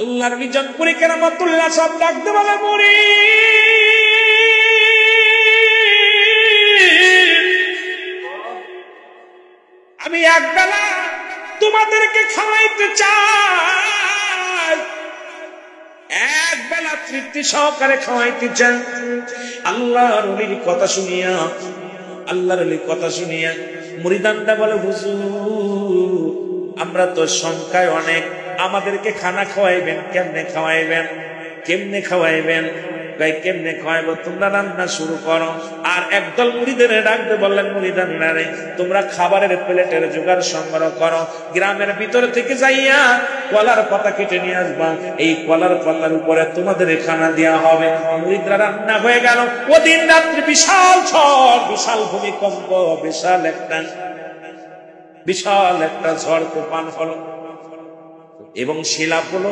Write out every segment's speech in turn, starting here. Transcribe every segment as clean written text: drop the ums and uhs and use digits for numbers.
আল্লাহর মিজানপুরি কেরামতুল্লাহ সব ডাকতে বলে মুড়ি আমি একবেলা তোমাদেরকে খাওয়াইতে চাই, একবেলা তৃপ্তি সহকারে খাওয়াইতে চাই। আল্লাহর ওলির কথা শুনিয়া, আল্লাহর ওলির কথা শুনিয়া মুরিদানটা বলে হুজুর আমরা তো সংখ্যায় অনেক, আমাদেরকে খানা খাওয়াইবেন, কেমনে খাওয়াইবেন, কেমনে খাওয়াইবেন? কেমনে খাওয়াইবো? তোমরা রান্না শুরু করো। আর একদল মুরিদের ডাকতে বললেন, মুরিদানরা রে তোমরা খাবারের প্লেটের জোগাড় সংগ্রহ করো, গ্রামের ভিতর থেকে যাইয়া কলার পাতা কেটে নিয়ে আসবা, এই কলার পাতার উপরে তোমাদের খানা দেওয়া হবে। মুরিদরা রান্না হয়ে গেল। ওদিন রাত্রি বিশাল ঝড়, বিশাল ভূমিকম্প, বিশাল একটা ঝড় তুফান হলো এবং শিলাপ হলো।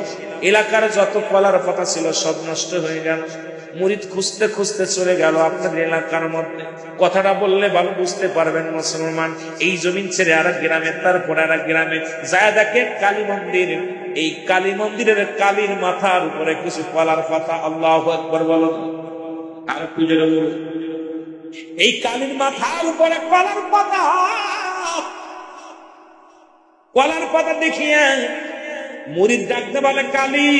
এলাকার যত কলার পাতা ছিল সব নষ্ট হয়ে গেল। মুরিদ খুঁজতে খুঁজতে চলে গেল আপনাদের এলাকার মধ্যে। কথাটা বললে ভালো বুঝতে পারবেন মুসলমান। এই জমিন ছেড়ে আর এক গ্রামে, তারপর আর এক গ্রামে যায় দেখে কালী মন্দির। এই কালী মন্দিরের কালীর মাথার উপরে কিছু কলার পাতা। আল্লাহু আকবার বলো। আর পুজো বলো। এই কালীর মাথার উপরে কলার পাতা, কলার পাতা দেখিয়া মুরিদ ডাকতে বলে কালী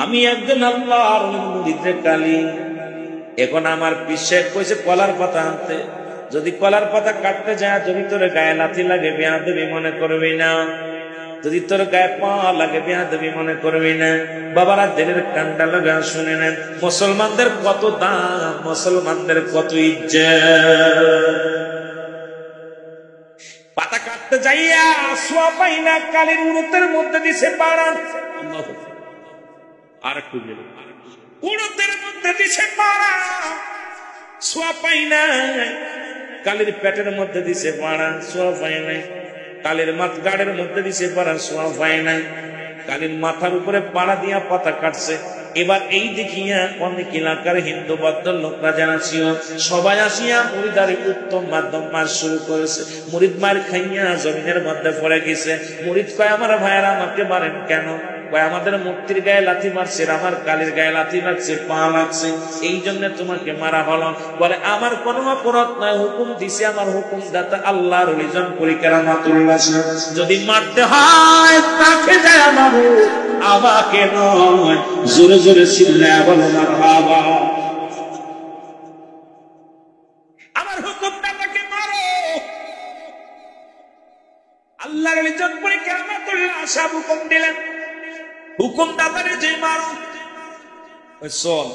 আমি একজন আল্লাহর মুরিদ রে কালী, এখন আমার বিশ্বাস কইছে কলার পাতা আনতে, যদি কলার পাতা কাটতে যায় যদি তোর গায়ে লাথি লাগে বেয়াদবি মনে করবি না, যদি তোর গায়ে পা লাগে বেয়াদবি মনে করবি না। বাবারা দিলের কান্ডা লাগা শুনে নেন, মুসলমানদের কত দাম, মুসলমানদের কত ইজ্জত। পাতা কাটতে যাইয়া সোয়া পাই না, কালীর উরুতের মধ্যে দিছে পাড়া। আর একটু উরুতের মধ্যে দিছে পাড়া, সোয়া পাই না। কালীর পেটের মধ্যে দিছে পাড়া, সোয়া পাই নাই। কালীর গাড়ের মধ্যে দিছে পাড়া, সোয়া পাই নাই। কালীর মাথার উপরে পাড়া দিয়া পাতা কাটছে। এবার এই দেখিয়া অনেক এলাকার হিন্দু বদ্ধ লোকরা যারা ছিল সবাই আসিয়া মুরিদারে উত্তম মাধ্যম মার শুরু করেছে। মুরিদ মার খাইয়া জমিনের মধ্যে পড়ে গেছে। মুরিদ কয় আমার ভাইয়েরা আমাকে মারেন কেন? কয় আমাদের মূর্তির গায়ে লাথি মারছে, আমার কালীর গায়ে লাথি লাগছে, পা লাগছে, এই জন্য তোমাকে মারা হলো। বলে আমার কোনো অপরাধ নয়, হুকুম দিছে আমার হুকুম দাতা আল্লাহর ওলিজন কেরামতুল্লাহ। যদি মারতে হয় তাকে যায় মারো, আমাকে নয়। জোরে জোরে চিল্লায়া বলো মারহাবা। আমার হুকুম দাতাকে মারো। আল্লাহর ওলিজন কেরামতুল্লাহ সব হুকুম দিলেন, হুকুম দাতারে যে মারো। চল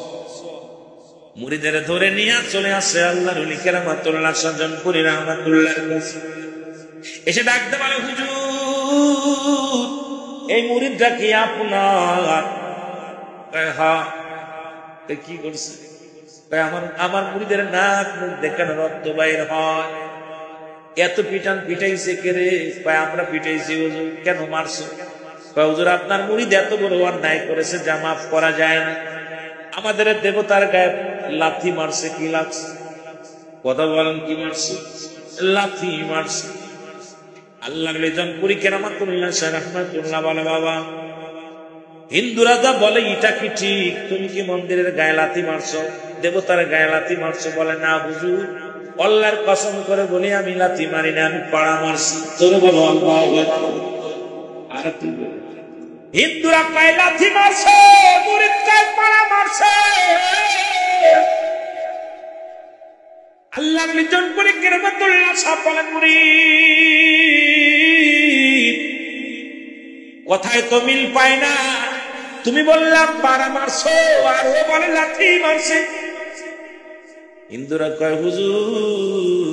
মুরিদের ধরে নিয়ে চলে আসে আল্লাহর ওলি কেরামতুল্লাহ সজ্জনপুরি রহমাতুল্লাহর কাছে। এসে ডাকতে বলে হুজুর এই মুরিদটা কি আপনার? হ্যাঁ। কি করছে? আমার মুরিদের নাক মুখ দেখানো রক্ত বাইর হয়। এত পিটান পিটাইছে কে রে? আমরা পিটাইছি। হুজুর কেন মারছো? হুজুর আপনার মুরিদ এত বড় অন্যায় করেছে যা মাফ করা যায় না। আমাদের দেবতার গায়ে লাথি মারছে। কি লাগছে? কথা বলেন, কি মারছে? লাথি মারছে। আল্লাহর মিজানপুরি কেরামতুল্লাহ রাহমাতুল্লাহ বলে বাবা হিন্দুরা যা বলে এটা কি ঠিক? তুমি কি মন্দিরের গায়ে লাথি মারছো, দেবতার গায়ে লাথি মারছো? বলে না হুজুর, আল্লাহর কসম করে বলি আমি লাথি মারি না, আমি পাড়া মারছি। তোরে বলো আল্লাহু আকবার। আর তুমি হিন্দুরা কয় লাথি মারছে, মুরিদ কয় পাড়া মারছে। আল্লাহর মিজানপুরি কেরামতুল্লাহ সাহেব বলেন মুরিদ কথায় তো মিল পায় না। তুমি বললাম পাড়া মারছো, আর ও বলে লাথি মারছে। হিন্দুরা কয় হুজুর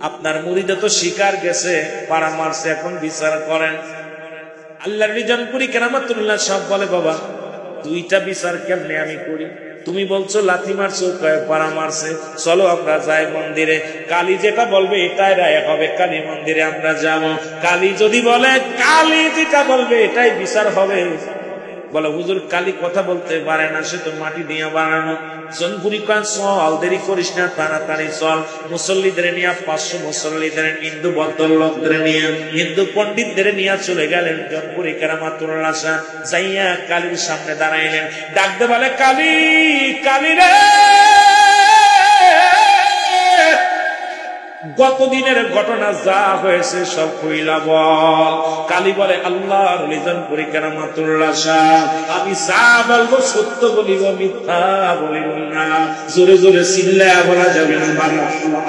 আপনার মুরিদে তো শিকার গেছে, পাড়া মারছে, এখন বিচার করেন। আল্লাহর মিজানপুরি কেরামতুল্লাহ সব বলে বাবা দুইটা বিচার কেমনে আমি করি? তুমি বলছো লাথি মারছো, কয় পাড়া মারছে। চলো আমরা যাই মন্দিরে, কালী যেটা বলবে এটাই রায় হবে। কালী মন্দিরে আমরা যাব। কালী যদি বলে, কালী যেটা বলবে এটাই বিচার হবে। বলে হুজুর কালী কথা বলতে পারে না, সে তো মাটি দিয়ে বানানো। জনপুরি কয় চল, দেরি করিস না, তাড়াতাড়ি চল। মুসল্লিদের নিয়ে 500 মুসল্লিদের হিন্দু ভদ্রলোকদের নিয়ে হিন্দু পণ্ডিতদের নিয়ে চলে গেলেন জনপুরি কেরামাতুল্লাহ শাহ। যাইয়া কালীর সামনে দাঁড়াইলেন, ডাকতে বলে কালী, কালী রে, গত দিনের ঘটনা যা হয়েছে সব কইলা বল। কালী বলে আল্লাহর জনপুরি কেরামাতুল্লাহ শাহ, আমি যা বলবো সত্য বলিব, মিথ্যা বলিব না। জোরে জোরে চিল্লায়া বলা যাবে না মারহাবা।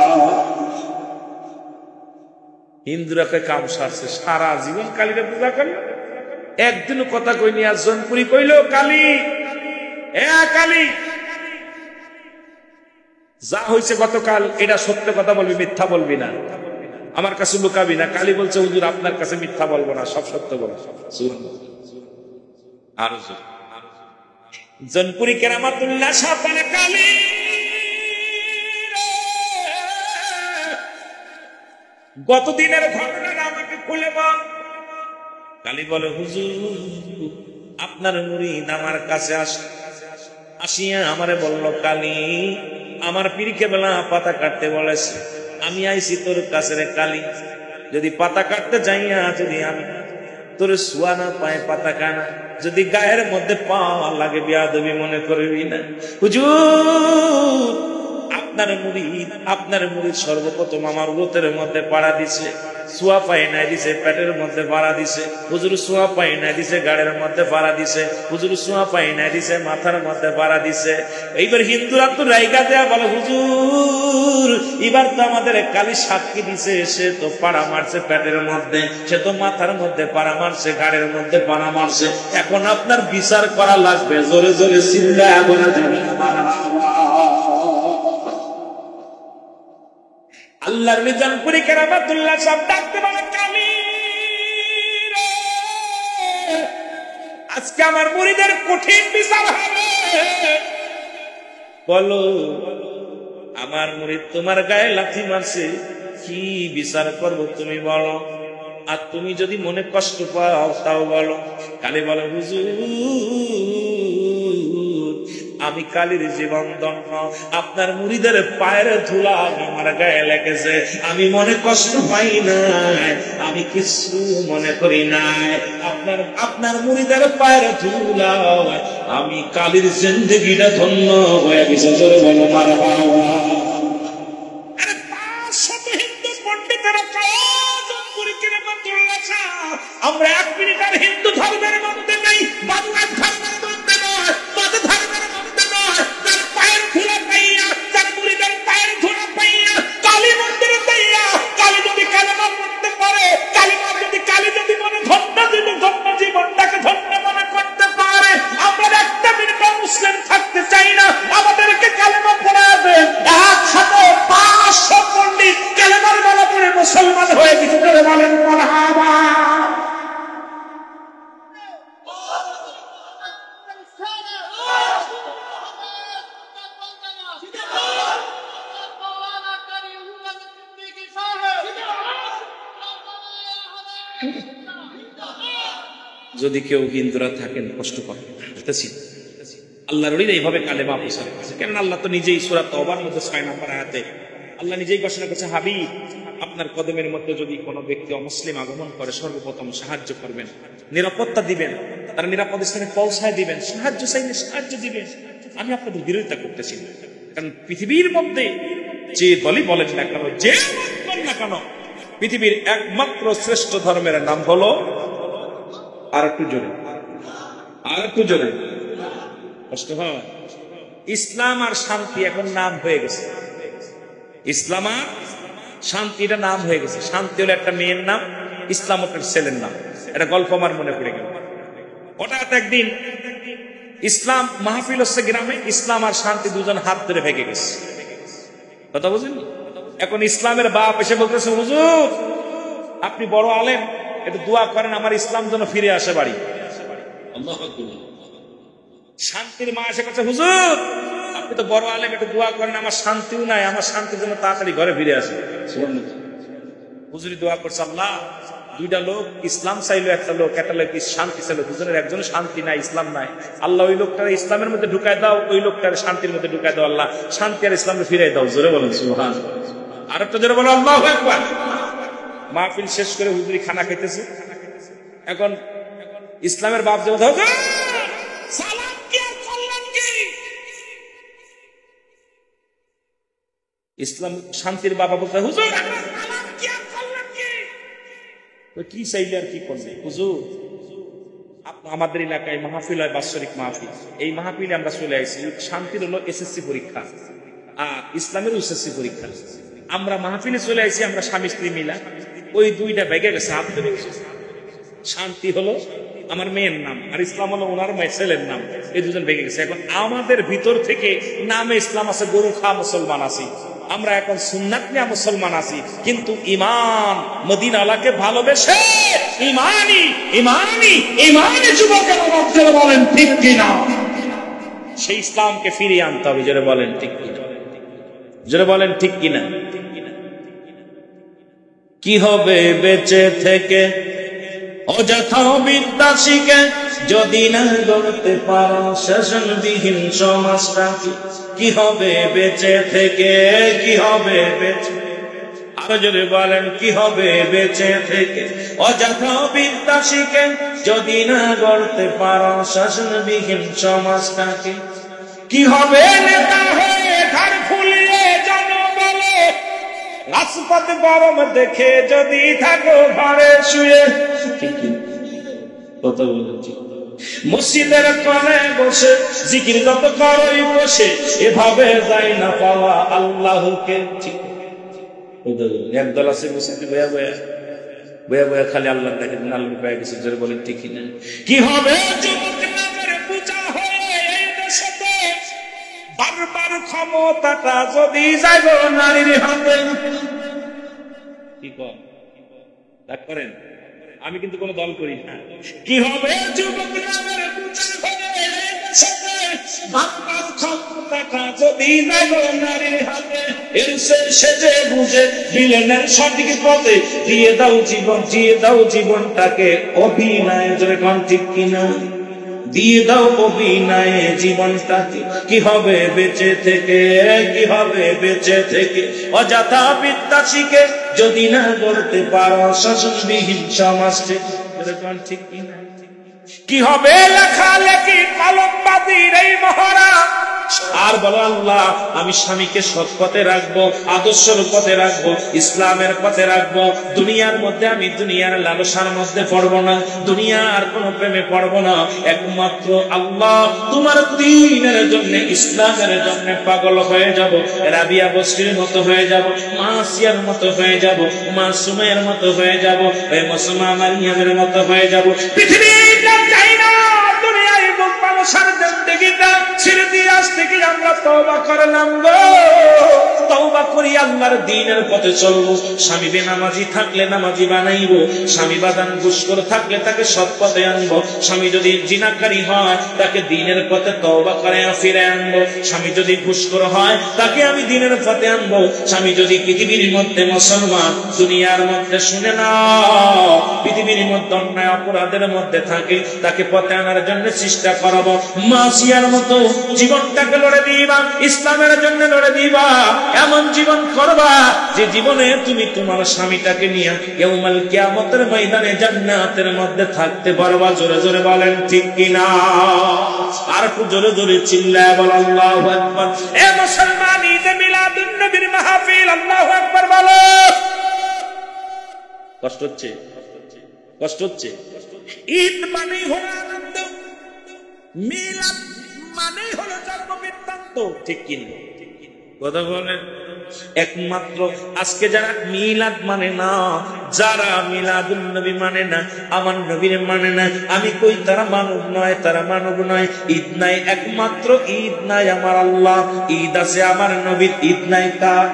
হিন্দুরা কাম সারছে, সারা জীবন কালীরে পূজা করে, একদিনও কথা কইনি। আর জনপুরি কইল কালী, এ কালী, যা হয়েছে গতকাল এটা সত্য কথা বলবি, মিথ্যা বলবি না, আমার কাছে লুকাবি না। কালী বলছে হুজুর আপনার কাছে মিথ্যা বলবো না, সব সত্য বলবো। আর জনপুরি কেরামাতুল্লাহ শাহ বলে কালী, গত দিনের ঘটনাটা আমাকে খুলে বল। কালী বলে হুজুর আপনার মুরিদ আমার কাছে আসিয়া আমারে বলল কালী আমার পীরকে বেলা পাতা কাটতে বলেছে, আমি আইছি তোর কাছে রে কালী, যদি পাতা কাটতে যাইয়া যদি আমি তোর সুয়া না পায় পাতা কানা, যদি গায়ের মধ্যে পাওয়া লাগে বেয়াদবি মনে করবি না। হুজুর আপনার মুরিদ সর্বপ্রথম আমার উরতের মধ্যে পাড়া দিছে, সুয়া পাই নাই দিছে পেটের মধ্যে পাড়া দিছে। হুজুর সুয়া পাই নাই দিছে গাড়ের মধ্যে পাড়া দিছে। হুজুর সুয়া পাই নাই দিছে মাথার মধ্যে পাড়া দিছে। এইবার হিন্দুরা তো রাইগা দেয়া বলে হুজুর এবার তো আমাদের কালী সাক্ষী দিছে, সে তো পাড়া মারছে পেটের মধ্যে, সে তো মাথার মধ্যে পাড়া মারছে, গাড়ের মধ্যে পাড়া মারছে, এখন আপনার বিচার করা লাগবে। জোরে জোরে চিল্লায়া বলা যাবে না মারহাবা। আল্লাহর জনপুরি কেরামাতুল্লাহ শাহ ডাকতে বলে কালী রে, আজকে আমার মুরিদের কঠিন বিচার হবে। বলো আমার মুরিদ তোমার গায়ে লাথি মারছে, কি বিচার করবো তুমি বলো, আর তুমি যদি মনে কষ্ট পাও তাও বলো। কালী বলে হুজুর আমি কালীর জীবন ধন্য, আপনার মুরিদের পায়ের ধুলা আমার গায়ে লেগেছে, আমি মনে কষ্ট পাই নাই, আমি কিছু মনে করি নাই। আপনার মুরিদের পায়ের ধুলা আমি কালীর জিন্দেগিটা ধন্য হয়ে গেছে। জোরে বলো মারহাবা। আমরা 1 মিনিট আর হিন্দু ধর্মের মধ্যে নেই, বাংলা ধর্মের মধ্যে নয়, মত ধর্মের মধ্যে নয়। তার পায়ের ধুলা পাইয়া, তার মুরিদের পায়ের ধুলা পাইয়া কালী মন্দিরে পাইয়া, কালী যদি কালেমা পড়তে পারে, কালী যদি মনে ধন্য জীবনটাকে ধন্য মনে করতে পারে, আমরা 1 মিনিট মুসলিম থাকতে চাই না, আমাদেরকে কালেমা পড়াবে। একসাথে 500 পণ্ডিত কালেমার মালা পড়ে মুসলমান হয়ে কিছু করে বলেন মারহাবা। যদি কেউ হিন্দুরা থাকেন কষ্ট করেন, আল্লাহর ওলিরা এইভাবে কালেমা প্রচার করেছে। কেন আল্লাহ তো নিজেই সূরা তওবার মধ্যে 6 নম্বর আয়াতে আল্লাহ নিজেই ঘোষণা করেছে, হাবিব আপনার কদমের মধ্যে যদি কোনো ব্যক্তি অমুসলিম আগমন করে সর্বপ্রথম সাহায্য করবেন, নিরাপত্তা দিবেন, তার নিরাপদ স্থানে পৌঁছায় দিবেন, সাহায্য চাইলে সাহায্য দিবেন। আমি আপনাদের বিরোধিতা করতেছি না, কারণ পৃথিবীর মধ্যে যে দলই বলেন না কেন, যে বলেন না কেন, পৃথিবীর একমাত্র শ্রেষ্ঠ ধর্মের নাম হলো, আর একটু জোরে কষ্ট হয়, ইসলাম আর শান্তি এখন নাম হয়ে গেছে। ইসলাম আর শান্তি এটা নাম হয়ে গেছে। শান্তি হলো একটা মেয়ের নাম, ইসলাম একটা ছেলের নাম। এটা গল্প আমার মনে পড়ে গেল। হঠাৎ একদিন ইসলাম মাহফিল হচ্ছে গ্রামে, ইসলাম আর শান্তি দুজন হাত ধরে ভেঙে গেছে। কথা বুঝলেন? এখন ইসলামের বাপ এসে বলতেছে, হুজুর আপনি বড় আলেম, একটু দোয়া করেন আমার ইসলাম যেন ফিরে আসে বাড়ি। শান্তির মা এসে কাছে, হুজুর আপনি তো বড় আলেম, একটু দোয়া করেন আমার শান্তিও নাই, আমার শান্তি যেন তাড়াতাড়ি ঘরে ফিরে আসে। হুজুরি দোয়া করছে, আল্লাহ দুইটা লোক ইসলাম চাইলো, একটা লোক শান্তি চাইলো, দুজনের একজন শান্তি নাই, ইসলাম নাই। আল্লাহ ওই লোকটারে ইসলামের মধ্যে ঢুকায় দাও, ওই লোকটারে শান্তির মধ্যে ঢুকায় দাও। আল্লাহ শান্তি আর ইসলামকে ফিরাই দাও। জোরে বলেন সুবহানাল্লাহ। আর একটা জোরে বলো আল্লাহু আকবার। মাহফিল শেষ করে হুজুরি খানা খাইতেছে। এখন ইসলামের বাপ যে সালাম কি আর করলেন কি, ইসলাম শান্তির বাবা বলতে হুজুর সালাম কি আর করলেন কি, কি চাইলে আর কি করবে হুজুর। আমাদের এলাকায় মাহফিল হয়, বাৎসরিক মাহফিল। এই মাহফিলে আমরা চলে আসছি। শান্তির হলো এসএসসি পরীক্ষা আর ইসলামের এসএসসি পরীক্ষা। আমরা মাহফিলে চলে আসছি, আমরা স্বামী স্ত্রী মিলা। ওই দুইটা ব্যাগে গেছে, হাত ধরে গেছে। শান্তি হলো আমার মেয়ের নাম, আর ইসলাম হলো ওনার মেয়ে ছেলের নাম। এই দুজন ভেঙে গেছে। এখন আমাদের ভিতর থেকে নামে ইসলাম আছে, গরু খা মুসলমান আছি। আমরা এখন সুন্নাত নিয়ে মুসলমান আছি, কিন্তু ইমান মদিনাওয়ালাকে ভালোবেসে ইমানি যুবকের মধ্যে বলেন ঠিক কিনা, সেই ইসলামকে ফিরিয়ে আনতে হবে। জোরে বলেন ঠিক কিনা, জোরে বলেন ঠিক কিনা। কি হবে বেঁচে থেকে অযথা বিদ্যা শিখে, যদি না গড়তে পারো শাসনবিহীন সমাজটা। কি হবে বেঁচে থেকে, কি হবে বেঁচে, আরো যদি বলেন কি হবে বেঁচে থেকে অযথা বিদ্যা শিখে, যদি না গড়তে পারো শাসনবিহীন সমাজটাকে। কি হবে নেতা হয়ে ঘর ফুলিয়ে জনবলে, রাজপথ গরম দেখে যদি থাকো ঘরে শুয়ে। কথা বলেছি, মসজিদের কোণে বসে জিকির যত করই বসে, এভাবে যায় না পাওয়া আল্লাহকে। একদল আছে মসজিদে বয়া বয়া বয়া বয়া খালি আল্লাহ দেখে, আল্লাহ পেয়ে গেছে। জোরে বলেন ঠিক কিনা। কি হবে যুবক নামের পূজা হয়ে এই দেশেতে, বারবার ক্ষমতাটা যদি যাইব নারীর হাতে। কি করেন, আমি কিন্তু কোন দল করি না। কি হবে যুবক নামের পূজা হয়ে এই দেশেতে, বারবার ক্ষমতাটা যদি যাইব নারীর হাতে। সেজে বুঝে বিলেনের সঠিক পথে দিয়ে দাও জীবনটাকে অভিনয়। জোরে কোন ঠিক কিনা, দিয়ে দাও অভিনয়ে জীবনটাকে। কি হবে বেঁচে থেকে, কি হবে বেঁচে থেকে অযথা বিদ্যা শিখে, যদি না গড়তে পারো শাসনবিহীন সমাজকে। ঠিক কিনা। কি হবে লেখালেখি কলমবাজির এই মহড়া, আর বলো আল্লাহ আমি স্বামীকে সৎ পথে রাখবো, আদর্শের পথে রাখবো, ইসলামের পথে রাখবো। দুনিয়ার মধ্যে আমি দুনিয়ার লালসার মধ্যে পড়বো না, দুনিয়ার কোন প্রেমে পড়বো না। একমাত্র আল্লাহ তোমার দ্বীনের জন্য, ইসলামের জন্য পাগল হয়ে যাব। রাবিয়া বসরির মতো হয়ে যাব, মাসিয়ার মতো হয়ে যাব, মাসুমের মতো হয়ে যাব, এই মুসলমা মারিয়ামের মতো হয়ে যাব। পৃথিবীটা চাই না দুনিয়ায় মানুষের জিন্দেগিটা ছেড়ে দিয়ে আজ থেকে আমরা তওবা করলাম গো। তওবা করি আল্লাহর দ্বীনের পথে চলবো। স্বামী বেনামাজি থাকলে নামাজি বানাইবো, স্বামী বাদান ঘুষখোর থাকলে তাকে সৎ পথে আনবো, স্বামী যদি জিনাকারী হয় তাকে দ্বীনের পথে তওবা করে ফিরে আনবো, স্বামী যদি ঘুষখোর হয় তাকে আমি দ্বীনের পথে আনবো, স্বামী যদি পৃথিবীর মধ্যে মুসলমান, দুনিয়ার মধ্যে শুনে না পৃথিবীর মধ্যে অন্যায় অপরাধের মধ্যে থাকে, তাকে পথে আনার জন্য চেষ্টা করবো। মাসিয়ার মতো জীবনটাকে লড়ে দিবা, ইসলামের জন্য লড়ে দিবা। এমন জীবন করবা যে জীবনে তুমি তোমার স্বামীটাকে নিয়ে ইয়াউমাল কিয়ামতের ময়দানে জান্নাতের মধ্যে থাকতে পারবা। জোরে জোরে বলেন ঠিক কিনা, আর একটু জোরে জোরে চিল্লায় বল আল্লাহু আকবার। এ মুসলমান, ঈদে মিলাদুন নবীর মাহফিল, আল্লাহু আকবার বলো। কষ্ট হচ্ছে, কষ্ট হচ্ছে। ঈদ মানেই হলো আনন্দ, মিলাদ মানেই হলো জন্ম বৃত্তান্ত। ঠিক কিনা কথা বলেন। একমাত্র আজকে যারা মিলাদ মানে না, যারা মিলাদুন নবী মানে না, আমার নবীর মানে না, আমি কই তারা মানব নয়, তারা মানব নয়। ঈদ নাই, একমাত্র ঈদ নাই আমার আল্লাহ, ঈদ আছে আমার নবীর, ঈদ নাই কার?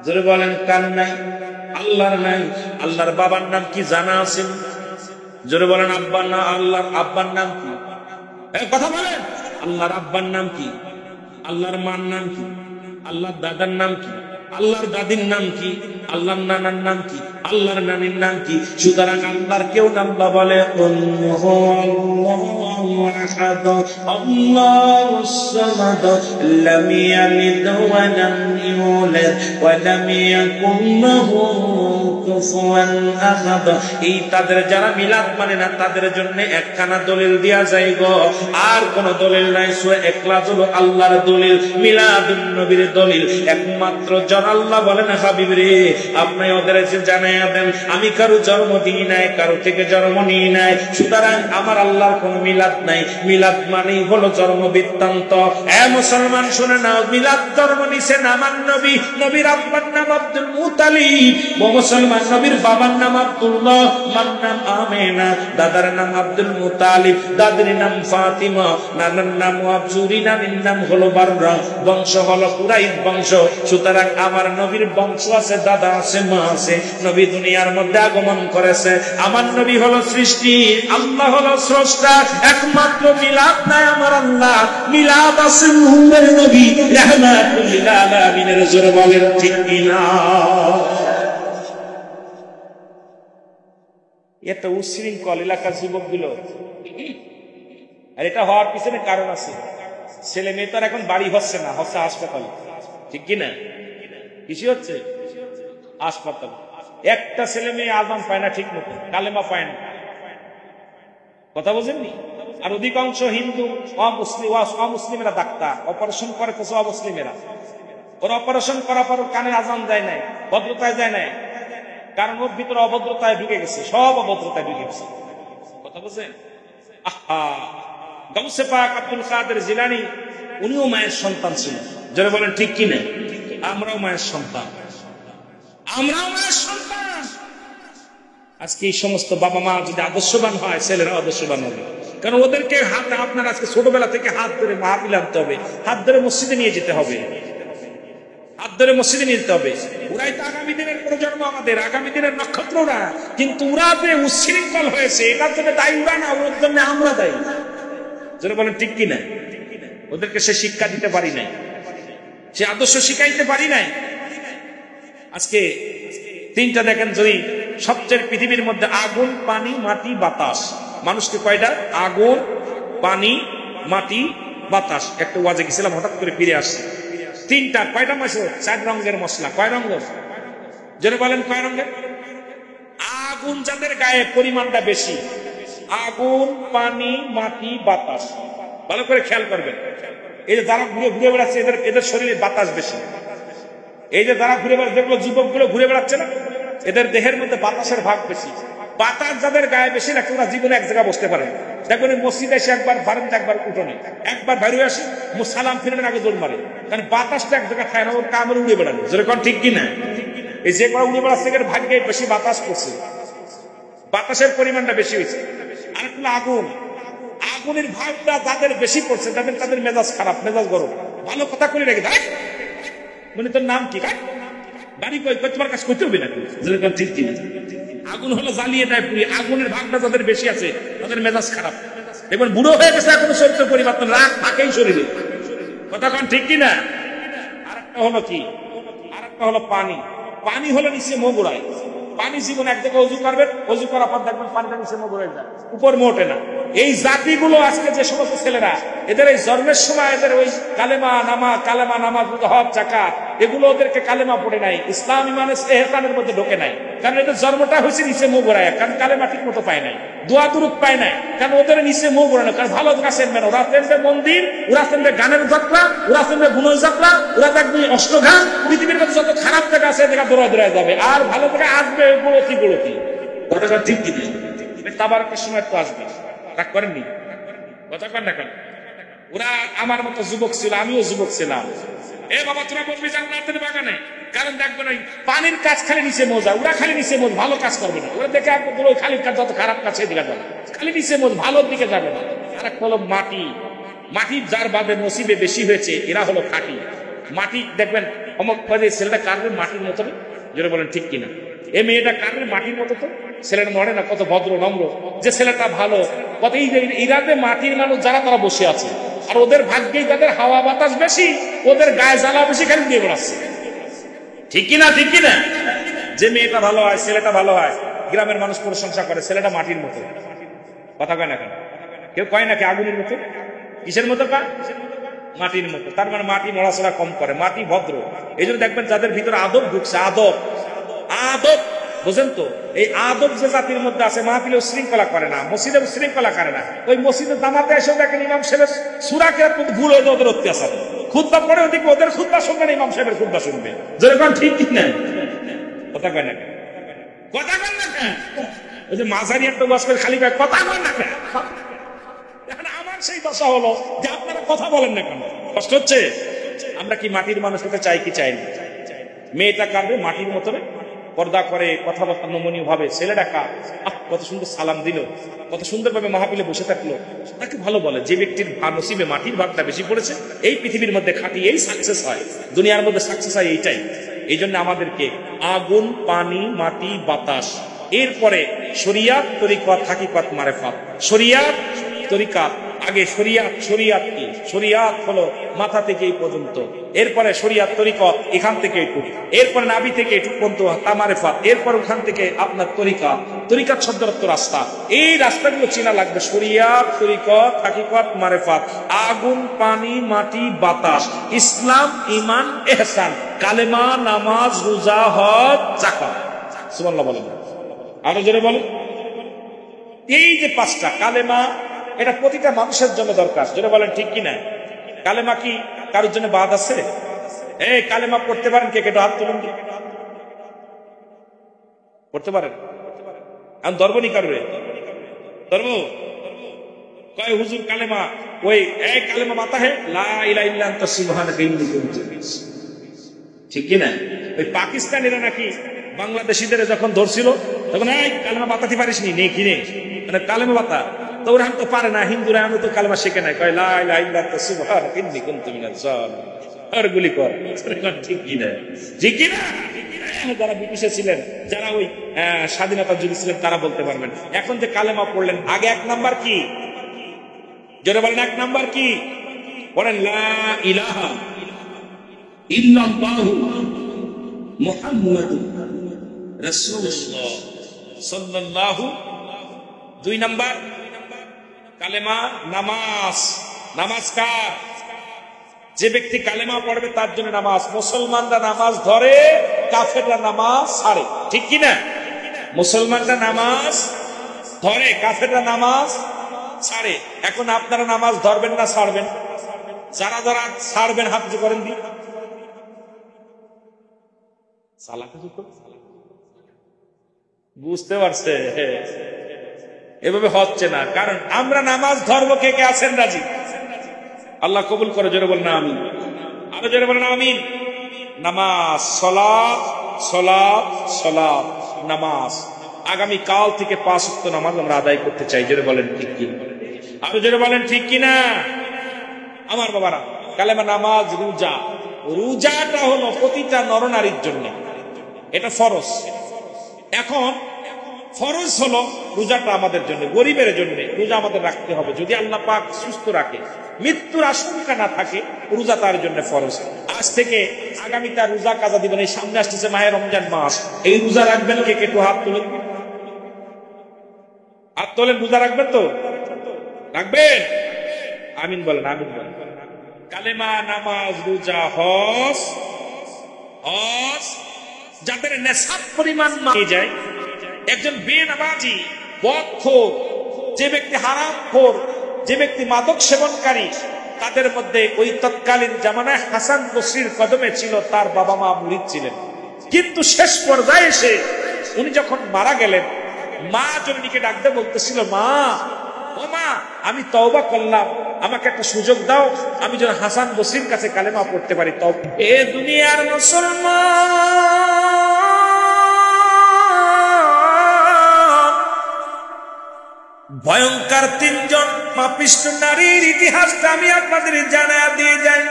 জোরে বলেন কার নাই? আল্লাহর নাই। আল্লাহর বাবার নাম কি জানা আছে? জোরে বলেন আব্বার নাম, আল্লাহর আব্বার নাম কি? কথা বলেন। আল্লাহর আব্বার নাম কি? আল্লাহর মার নাম কি? আল্লাহর দাদার নাম কি? আল্লাহর দাদির নাম কি? আল্লাহর নানার নাম কি? আল্লাহর নামের নাম কি? সুতরাং আল্লাহর কেউ নাম্লা বলে আল্লাহুস সামাদ লাম ইয়ালিদ ওয়া লাম ইউলাদ ওয়া লাম ইয়াকুল লাহু কুফুয়ান আহাদ। এই তাদের যারা মিলাদ মানে না তাদের জন্য একখানা দলিল দেয়া যায় গো, আর কোন দলিল নাই। সূরা ইখলাস হলো আল্লাহর দলিল, মিলাদুন নবীর দলিল। একমাত্র জন আল্লাহ বলেন হাবিব রে আপনি ওদের জানাইয়া দেন আমি কারো জন্ম দিই নাই, কারো থেকে জন্ম নিই নাই, সুতরাং আমার আল্লাহর কোন মিলাদ নাই। মিলাদ মানেই হলো জন্ম বৃত্তান্ত। মুসলমান শুনে নাও, মিলাদ জন্ম নিছেন আমার নবী। নবীর আব্বার নাম আব্দুল মুতালিব, মুসলমান নবীর বাবার নাম আব্দুল্লাহ, মার নাম আমেনা, দাদার নাম আব্দুল মুতালিব, দাদির নাম ফাতিমা, নানার নাম আবজুরি, নানির নাম হলো বাররা, বংশ হলো কুরাইশ বংশ। সুতরাং আমার নবীর বংশ আছে, দাদা আছে, মা আছে। নবী দুনিয়ার মধ্যে আগমন করেছে। আমার নবী হলো সৃষ্টি, আল্লাহ হলো স্রষ্টা। একমাত্র মিলাদ নাই আমার আল্লাহ, মিলাদ আছে মুহাম্মদের নবী রাহমাতুল লিল আলামিনের। জোরে বলেন ঠিক কিনা? এত উশৃঙ্খল এলাকার যুবকগুলো, আর এটা হওয়ার পিছনে কারণ আছে। ছেলে মেয়ে তো আর এখন বাড়ি হচ্ছে না, হচ্ছে হাসপাতালে, ঠিক কিনা? কিছু হচ্ছে হাসপাতাল। একটা ছেলে মেয়ে আযান পায় না ঠিক মতো, কালেমা পায় না, কথা বোঝেননি? আর অধিকাংশ হিন্দু অমুসলিমেরা ডাক্তার অপারেশন করে, কিছু অমুসলিমেরা ওরা অপারেশন করার পর কানে আযান দেয় নাই, ভদ্রতায় দেয় নাই, কারণ ওর ভিতরে অভদ্রতায় ঢুকে গেছে, সব অভদ্রতায় ঢুকে গেছে, কথা বুঝছেন? আহা, গাউসে পাক আব্দুল কাদের জিলানী উনিও মায়ের সন্তান ছিলেন। যারা বলেন ঠিক কিনা? আমরাও মায়ের সন্তান, আমরাও মায়ের সন্তান। আজকে এই সমস্ত বাবা মা যদি আদর্শবান হয়, ছেলেরা আদর্শবান হবে। কারণ ওদেরকে হাতে আপনার আজকে ছোটবেলা থেকে হাত ধরে মাহফিল আনতে হবে, হাত ধরে মসজিদে নিয়ে যেতে হবে, হাত ধরে মসজিদে নিয়ে যেতে হবে। ওরাই তো আগামী দিনের প্রজন্ম, আমাদের আগামী দিনের নক্ষত্র ওরা। কিন্তু ওরা যে উচ্ছৃঙ্খল হয়েছে, এটার জন্য দায়ী ওরা না, ওর জন্য আমরা দায়ী। যারা বলেন ঠিক কিনা? ওদেরকে সে শিক্ষা দিতে পারি নাই, সে আদর্শ শিখাইতে পারি নাই। আজকে তিনটা দেখেন, যদি সবচেয়ে পৃথিবীর মধ্যে আগুন, পানি, মাটি, বাতাস, মানুষকে কয়টা? আগুন, পানি, মাটি, বাতাস। একটা ওয়াজে গেছিলাম, হঠাৎ করে ফিরে আসছে। তিনটা কয়টা মাসে? 4 রঙের মশলা। কয় রঙের? যেন বলেন কয় রঙের? আগুন যাদের গায়ে পরিমাণটা বেশি, আগুন, পানি, মাটি, বাতাস। ভালো করে খেয়াল করবেন। এই যে যারা ঘুরে ঘুরে বেড়াচ্ছে, এদের শরীরে বাতাস বেশি। এই যে যারা ঘুরে বেড়াচ্ছে, যেগুলো যুবকগুলো ঘুরে বেড়াচ্ছে না, এদের দেহের মধ্যে বাতাসের ভাগ বেশি। বাতাস যাদের গায়ে বেশি রাখে, ওরা জীবনে এক জায়গায় বসতে পারে। দেখবেন মসজিদে এসে একবার বারান্দা, একবার উঠোনে, একবার বাইরে আসে, সালাম ফিরেন আগে দৌড় মারে, কারণ বাতাসটা এক জায়গায় খায় না, ওর কামড়ে উড়ে বেড়ানো। যেরকম ঠিক কিনা? এই যে করা উড়ে বেড়াচ্ছে, এর ভাগ্যে বেশি বাতাস পড়ছে, বাতাসের পরিমাণটা বেশি হয়েছে। আর একটা আগুন, আগুনের ভাগটা যাদের বেশি পড়ছে, তাদের মেজাজ খারাপ, মেজাজ গরম। ভালো কথা করে রেখে দেয়, মানে তোর নাম কি? বাড়ি কই? তোমার কাছে করতে হবে না। ঠিক কিনা? আগুন হলো জ্বালিয়ে দেয় পুরি। আগুনের ভাগটা যাদের বেশি আছে, তাদের মেজাজ খারাপ। দেখবেন বুড়ো হয়ে গেছে, এখনো চরিত্র পরিবর্তন, রাগ থাকেই শরীরে, কথা কন ঠিক কিনা? আরেকটা হলো কি? আরেকটা হলো পানি। পানি হলো নিচে মোগড়ায়। পানি জীবন এক জায়গায় অজু করবেন, অজু করার পর দেখবেন পানিটা নিচে মোগড়ায় যায়, উপর মোটে না। এই জাতিগুলো আজকে যে সমস্ত ছেলেরা, এদের এই জন্মের সময় এদের ওই কালেমা নামাজ, হজ, যাকাত, এগুলো ওদেরকে কালেমা পড়ে নাই, ইসলাম ইমানের এহসানের মধ্যে ঢোকে নাই। কারণ এদের জন্মটা হয়েছে নিচে মোগড়ায়, কারণ কালেমা ঠিক মতো পায় নাই, দোয়া দুরুদ পায় নাই, কারণ ওদের নিচে মোগড়ানো। কারণ ভালো গাছের মেন, ওরা চেনবে মন্দির, ওরা চেনবে গানের যাত্রা, ওরা চেনবে গুণের যাত্রা, ওরা দেখবে অষ্টঘান। পৃথিবীর মধ্যে যত খারাপ জায়গা আছে, জায়গা দৌড়ায় যাবে, আর ভালো জায়গায় আসবে গুলোতি। কথাটা ঠিক কিনা? তাবারকের সময় তো আসবে, রাগ করেননি, কথা কন না কেন? ওরা আমার মতো যুবক ছিল, আমিও যুবক ছিলাম। এ বাবা, তোরা বলবি জান্নাতের বাগানে, কারণ দেখবে না পানির কাজ খালি নিচে মজা, ওরা খালি নিচে মজ, ভালো কাজ করবে না। ওরা দেখে ওই খালি কাজ, যত খারাপ কাজ সেদিকে যাবে, খালি নিচে মজ, ভালোর দিকে যাবে না। আর একটা হলো মাটি। মাটি যার বাদে নসিবে বেশি হয়েছে, এরা হলো খাঁটি মাটি। দেখবেন অমক ছেলেটা কারবে মাটির মতো, যেটা বলেন ঠিক কিনা? এ মেয়েটা কারবে মাটির মতো, তো ছেলেটা মরে না, কত ভদ্র নম্র, যে ছেলেটা ভালো। কত ইরাতে মাটির মানুষ যারা, তারা বসে আছে, আর ওদের ভাগ্যেই তাদের হাওয়া বাতাস বেশি, ওদের গায়ে জ্বালা বেশি, খালি দিয়ে বেড়াচ্ছে, ঠিক কিনা? ঠিক কিনা? যে মেয়েটা ভালো হয়, ছেলেটা ভালো হয়, গ্রামের মানুষ প্রশংসা করে, ছেলেটা মাটির মতো। কথা কয় না কেন? কেউ কয় নাকি আগুনের মতো? কিসের মতো? মাটির মতো। তার মানে মাটি নড়াচড়া কম করে, মাটি ভদ্র। এই জন্য দেখবেন যাদের ভিতরে আদব ঢুকছে, আদব আদব বুঝেন তো, এই আদব যে জাতির মধ্যে আছে, মাহফিলেও শৃঙ্খলা করে না, মসজিদেও শৃঙ্খলা করে না। ওই মসজিদের দামাতে এসেও দেখেন ইমাম সাহেবের সূরা কেরাত মধ্যে ভুল হয়ে ওদের অত্যাচার, খুতবা পড়ে ওদিকে ওদের খুতবা শুনবে না, ইমাম সাহেবের খুতবা শুনবে। যেরকম ঠিক ঠিক না, কথা কয় না কেন? কথা কয় না কেন? ওই যে মাঝারি একটা ওয়াজ করে খালি কয় কথা কয় না কেন? এখন আমার সেই দশা হলো যে আপনারা কথা বলেন না কেন? কষ্ট হচ্ছে। আমরা কি মাটির মানুষ হতে চাই কি চাই না? মেয়েটা কাঁদবে মাটির মতো, পর্দা করে, কথাবার্তা নমনীয় ভাবে। ছেলেটা কত সুন্দর সালাম দিল, কত সুন্দর ভাবে মাহফিলে বসে থাকলো, তাকে ভালো বলে। যে ব্যক্তির নসিবে মাটির ভাগটা বেশি পড়েছে, এই পৃথিবীর মধ্যে খাঁটি এই সাকসেস হয়, দুনিয়ার মধ্যে সাকসেস হয় এইটাই। এই জন্য আমাদেরকে আগুন, পানি, মাটি, বাতাস, এরপরে শরিয়াত, তরিকত, হাকিকত, মারেফাত। শরিয়াত, তরিকাত, আগে শরিয়াত। শরিয়াত কি? শরিয়াত হলো মাথা থেকে এই পর্যন্ত, এরপরে শরিয়াত, তরিকত এখান থেকে এইটুক, এরপরে নাভি থেকে এইটুক পর্যন্ত তা মারেফাত, এরপর ওখান থেকে আপনার তরিকাত। তরিকাত শব্দের অর্থ রাস্তা। এই রাস্তাগুলো চেনা লাগবে, শরিয়াত, তরিকত, হাকিকত, মারেফাত। আগুন, পানি, মাটি, বাতাস, ইসলাম, ঈমান, ইহসান, কালেমা, নামাজ, রোজা, হজ, যাকাত। সুবহানাল্লাহ বলেন, আরো জোরে বলেন। এই যে পাঁচটা কালেমা, এটা প্রতিটা মানুষের জন্য দরকার। যেটা বলেন ঠিক কিনা? কালেমা কি কারোর জন্য বাদ আছে? এই কালেমা পড়তে পারেন কে? কেটে হাত তুলুন। পড়তে পারেন? আমি ধরবনি কারোরে, ধরবো? কয় হুজুর কালেমা, ওই এই কালেমা মাতা হে লা ইলাহা ইল্লা আনতা সুবহানাকা ইন্নী কুনতু মিনাজ জালিমিন। ঠিক কিনা? ওই পাকিস্তানিরা নাকি বাংলাদেশিদের যখন ধরছিল তখন এই কালেমা বাতাতে পারিস নি, নেই কিনে মানে কালেমা বাতা। তো ওরা তো পারে না, হিন্দুরা আমি তো কালেমা শিখে নাই, কয় লা ইলাহা ইল্লা আনতা সুবহানাকা ইন্নী কুনতু মিনাজ জালিমিন। আর গুলি কর। ঠিক কিনা? ঠিক কিনা? যারা ব্রিটিশে ছিলেন, যারা ওই স্বাধীনতার যুগে ছিলেন, তারা বলতে পারবেন। এখন যে কালেমা পড়লেন, আগে এক নাম্বার কি? জোরে বলেন, এক নাম্বার কি? বলেন লা ইলাহা ইল্লাল্লাহু মুহাম্মাদুর রাসূলুল্লাহ সাল্লাল্লাহু। দুই নাম্বার কালেমা নামাজ। নামাজ কার? যে ব্যক্তি কালেমা পড়বে তার জন্য নামাজ। মুসলমানরা নামাজ ধরে, কাফেররা নামাজ ছাড়ে। ঠিক কিনা? মুসলমানরা নামাজ ধরে, কাফেররা নামাজ ছাড়ে। এখন আপনারা নামাজ ধরবেন না ছাড়বেন? যারা যারা ছাড়বেন হাত উঁচু করেন দি। বুঝতে পারছে? এভাবে হচ্ছে না, কারণ আমরা নামাজ ধরবো। কে কে আছেন রাজি? আল্লাহ কবুল করে। জোরে বলেন আমিন। আরো জোরে বলেন আমিন। নামাজ, সালাত, সালাত, সালাত, নামাজ। আগামী কাল থেকে 5 ওয়াক্ত নামাজ আমরা আদায় করতে চাই। জোরে বলেন ঠিক কি? আরো জোরে বলেন ঠিক কিনা? আমার বাবারা, কালেমা, নামাজ, রোজা। রোজাটা হলো প্রতিটা নরনারীর জন্য, এটা ফরজ। এখন ফরজ হলো রোজাটা আমাদের জন্য, গরিবের জন্য রোজা আমাদের রাখতে হবে। যদি আল্লাহ পাক সুস্থ রাখে, মৃত্যুর আশঙ্কা না থাকে, রোজা তার জন্য ফরজ। আজ থেকে আগামী তার রোজা কাজা দিবেন। এই সামনে আসতেছে মাহে রমজান মাস, এই রোজা রাখবেন কে? একটু হাত তুলেন, হাত তোলেন। রোজা রাখবেন তো? রাখবেন? আমিন বলেন, আমিন বলেন। কালেমা, নামাজ, রোজা, হজ। হজ যাদের নেশাব পরিমাণ মারা যায়, একজন বেনামাজি, বদখোর, যে ব্যক্তি হারামখোর, যে ব্যক্তি মাদক সেবনকারী, তাদের মধ্যে ওই তৎকালীন জামানায় হাসান বসরির কদমে ছিল, তার বাবা মা মুরিদ ছিলেন। কিন্তু শেষ পর্যায়ে এসে উনি যখন মারা গেলেন, মা জননীকে ডাকতে বলতেছিল, মা, ও মা, আমি তওবা করলাম, আমাকে একটা সুযোগ দাও, আমি যেন হাসান বসরির কাছে কালেমা পড়তে পারি। এ দুনিয়ার মুসলমান, ভয়ঙ্কর 3 জন পাপিষ্ঠ নারীর ইতিহাসটা আমি আপনাদের জানায়া দিয়ে যাই,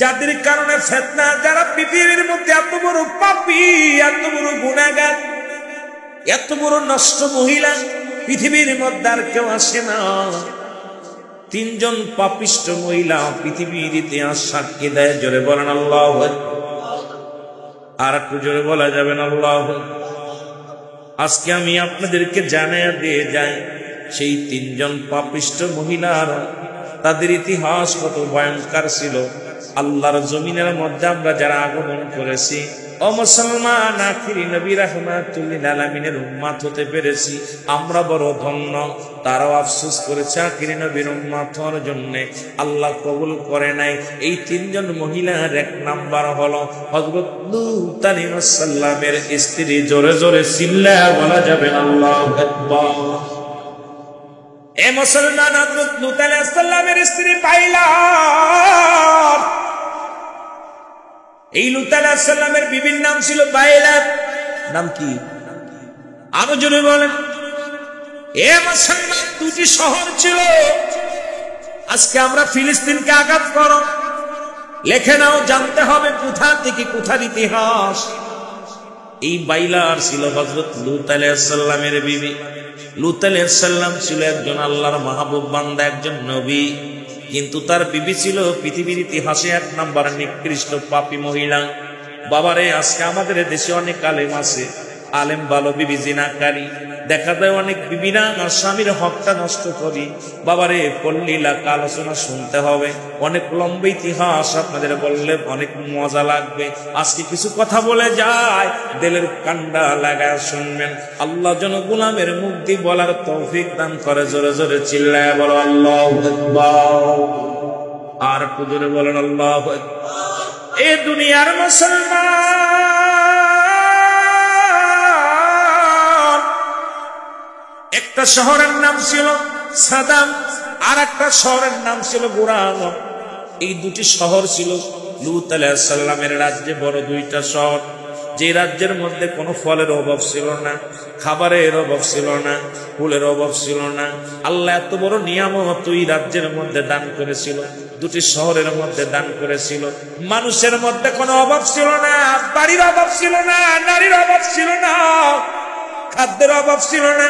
যাদের কারণে ফিতনা, যারা পৃথিবীর মধ্যে এত বড় পাপী, এত বড় গুনাহগার, এত বড় নষ্ট মহিলা পৃথিবীর মধ্যে আর কেউ আসে না। 3 জন পাপিষ্ঠ মহিলা পৃথিবীর ইতিহাস সাক্ষী দেয়। জোরে বলেন আল্লাহু আকবার। আর একটু জোরে বলা যাবেন আল্লাহ। আজকে আমি আপনাদেরকে জানিয়ে দিয়ে যাই, সেই তিনজন পাপিষ্ঠ মহিলার তাদের ইতিহাস কত ভয়ঙ্কর ছিল। আল্লাহর জমিনের মধ্যে আমরা যারা আগমন করেছি, ও মুসলমান, আখিরি নবী রাহমাতুল লিল আলামিনের উম্মত হতে পেরেছি, আমরা বড় ধন্য। তারাও আফসোস করেছে আখিরি নবীর উম্মত হওয়ার জন্য, আল্লাহ কবুল করে নাই। এই তিনজন মহিলার এক নাম্বার হলো হযরত লূত আলাইহিস সালামের স্ত্রী। জোরে জোরে চিল্লায়া বলা যাবে আল্লাহু আকবার। এ মুসলমান, হযরত লূত আলাইহিস সালামের স্ত্রী পাইলা। এই লূত আলাইহিস সালামের বিবির নাম ছিল বাইলা। নাম কি? আরো জোরে বলেন। এ মুসলমান, দুটি শহর ছিল। আজকে আমরা ফিলিস্তিনকে আঘাত করো, লেখে নাও, জানতে হবে কোথা থেকে কোথার ইতিহাস। এই বাইলার ছিল হযরত লূত আলাইহিস সালামের বিবি। লূত আলাইহিস সালাম ছিল একজন আল্লাহর মাহবুব বান্দা, একজন নবী, কিন্তু তার বিবি ছিল পৃথিবীর ইতিহাসে এক নাম্বার নিকৃষ্ট পাপী মহিলা। বাবারে, আজকে আমাদের দেশে অনেক আলেম আছে, আলেম ভালো, বিবি জিনাকারী। দেখা যায় অনেক বিবিরা স্বামীর হকটা নষ্ট করি। বাবারে, পল্লীলা আলোচনা শুনতে হবে, অনেক লম্বা ইতিহাস আপনাদের বললে অনেক মজা লাগবে। আজকে কিছু কথা বলে যায়, দিলের কান্ডা লাগায় শুনবেন। আল্লাহ যেন গোলামের মুখ দিয়ে বলার তৌফিক দান করে। জোরে জোরে চিল্লায় বলো আল্লাহু আকবার। আর একটু জোরে বলেন আল্লাহু আকবার। এ দুনিয়ার মুসলমান, একটা শহরের নাম ছিল সাদাম, আর একটা শহরের নাম ছিল গুরাম। এই দুটি শহর ছিল লূত আলাইহিস সালামের রাজ্যে বড় দুইটা শহর, যে রাজ্যের মধ্যে কোনো ফলের অভাব ছিল না, খাবারের অভাব ছিল না, ফুলের অভাব ছিল না। আল্লাহ এত বড় নিয়ামত এই রাজ্যের মধ্যে দান করেছিল, দুটি শহরের মধ্যে দান করেছিল। মানুষের মধ্যে কোনো অভাব ছিল না, বাড়ির অভাব ছিল না, নারীর অভাব ছিল না, খাদ্যের অভাব ছিল না,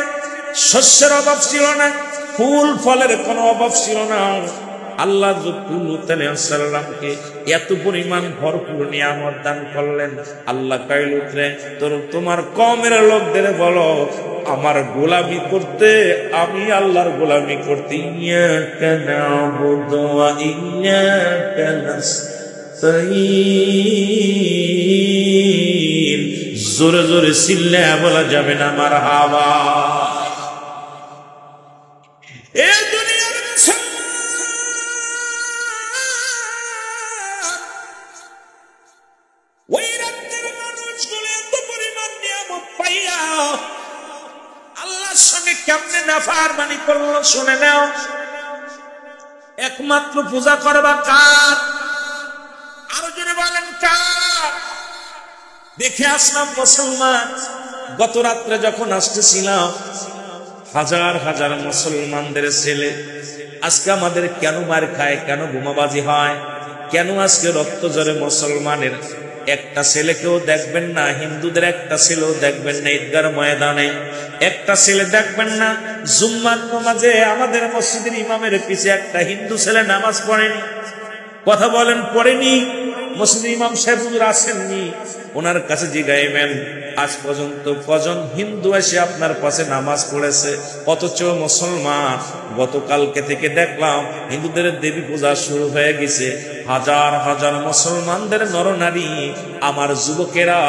শস্যের অভাব ছিল না, ফুল ফলের কোনো অভাব ছিল না। আল্লাহ লূত আলাইহিস সালামকে এত পরিমাণ ভরপুর নিয়ামত দান করলেন। আল্লাহ কয়, লূত রে, তোমার কওমের লোকদের বলো আমার গোলামি করতে, আমি আল্লাহর গোলামি করতে। ইয়াকা না'বুদু ওয়া ইয়াকা নাস্তাঈন। জোরে জোরে চিল্লায়া বলা যাবে না মারহাবা। এ দুনিয়ার ওই রাজ্যের মানুষগুলো এত পরিমাণ নিয়ামত পাইয়া আল্লাহর সঙ্গে কেমনে নাফরমানি করলো শুনে নাও। একমাত্র পূজা করবা কার? আরো জোরে বলেন কার? দেখে আসলাম মুসলমান, গত রাত্রে যখন আসতেছিলাম, হাজার হাজার মুসলমানদের ছেলে আজকে আমাদের কেন মার খায়, কেন বোমাবাজি হয়, কেন আজকে রক্ত ঝরে মুসলমানের? একটা ছেলেকেও দেখবেন না, হিন্দুদের একটা ছেলেও দেখবেন না ঈদগার ময়দানে, একটা ছেলে দেখবেন না জুম্মার নামাজে আমাদের মসজিদের ইমামের পিছে একটা হিন্দু ছেলে নামাজ পড়েনি। কথা বলেন, পড়েনি? মসজিদের ইমাম সাহেব হুজুর আসেননি, ওনার কাছে জিজ্ঞাইবেন আজ পর্যন্ত কজন হিন্দু এসে আপনার পাশে নামাজ পড়েছে? অথচ মুসলমান গতকালকে থেকে দেখলাম হিন্দুদের দেবী পূজা শুরু হয়ে গেছে। হাজার হাজার মুসলমানদের নরনারী, আমার যুবকেরা,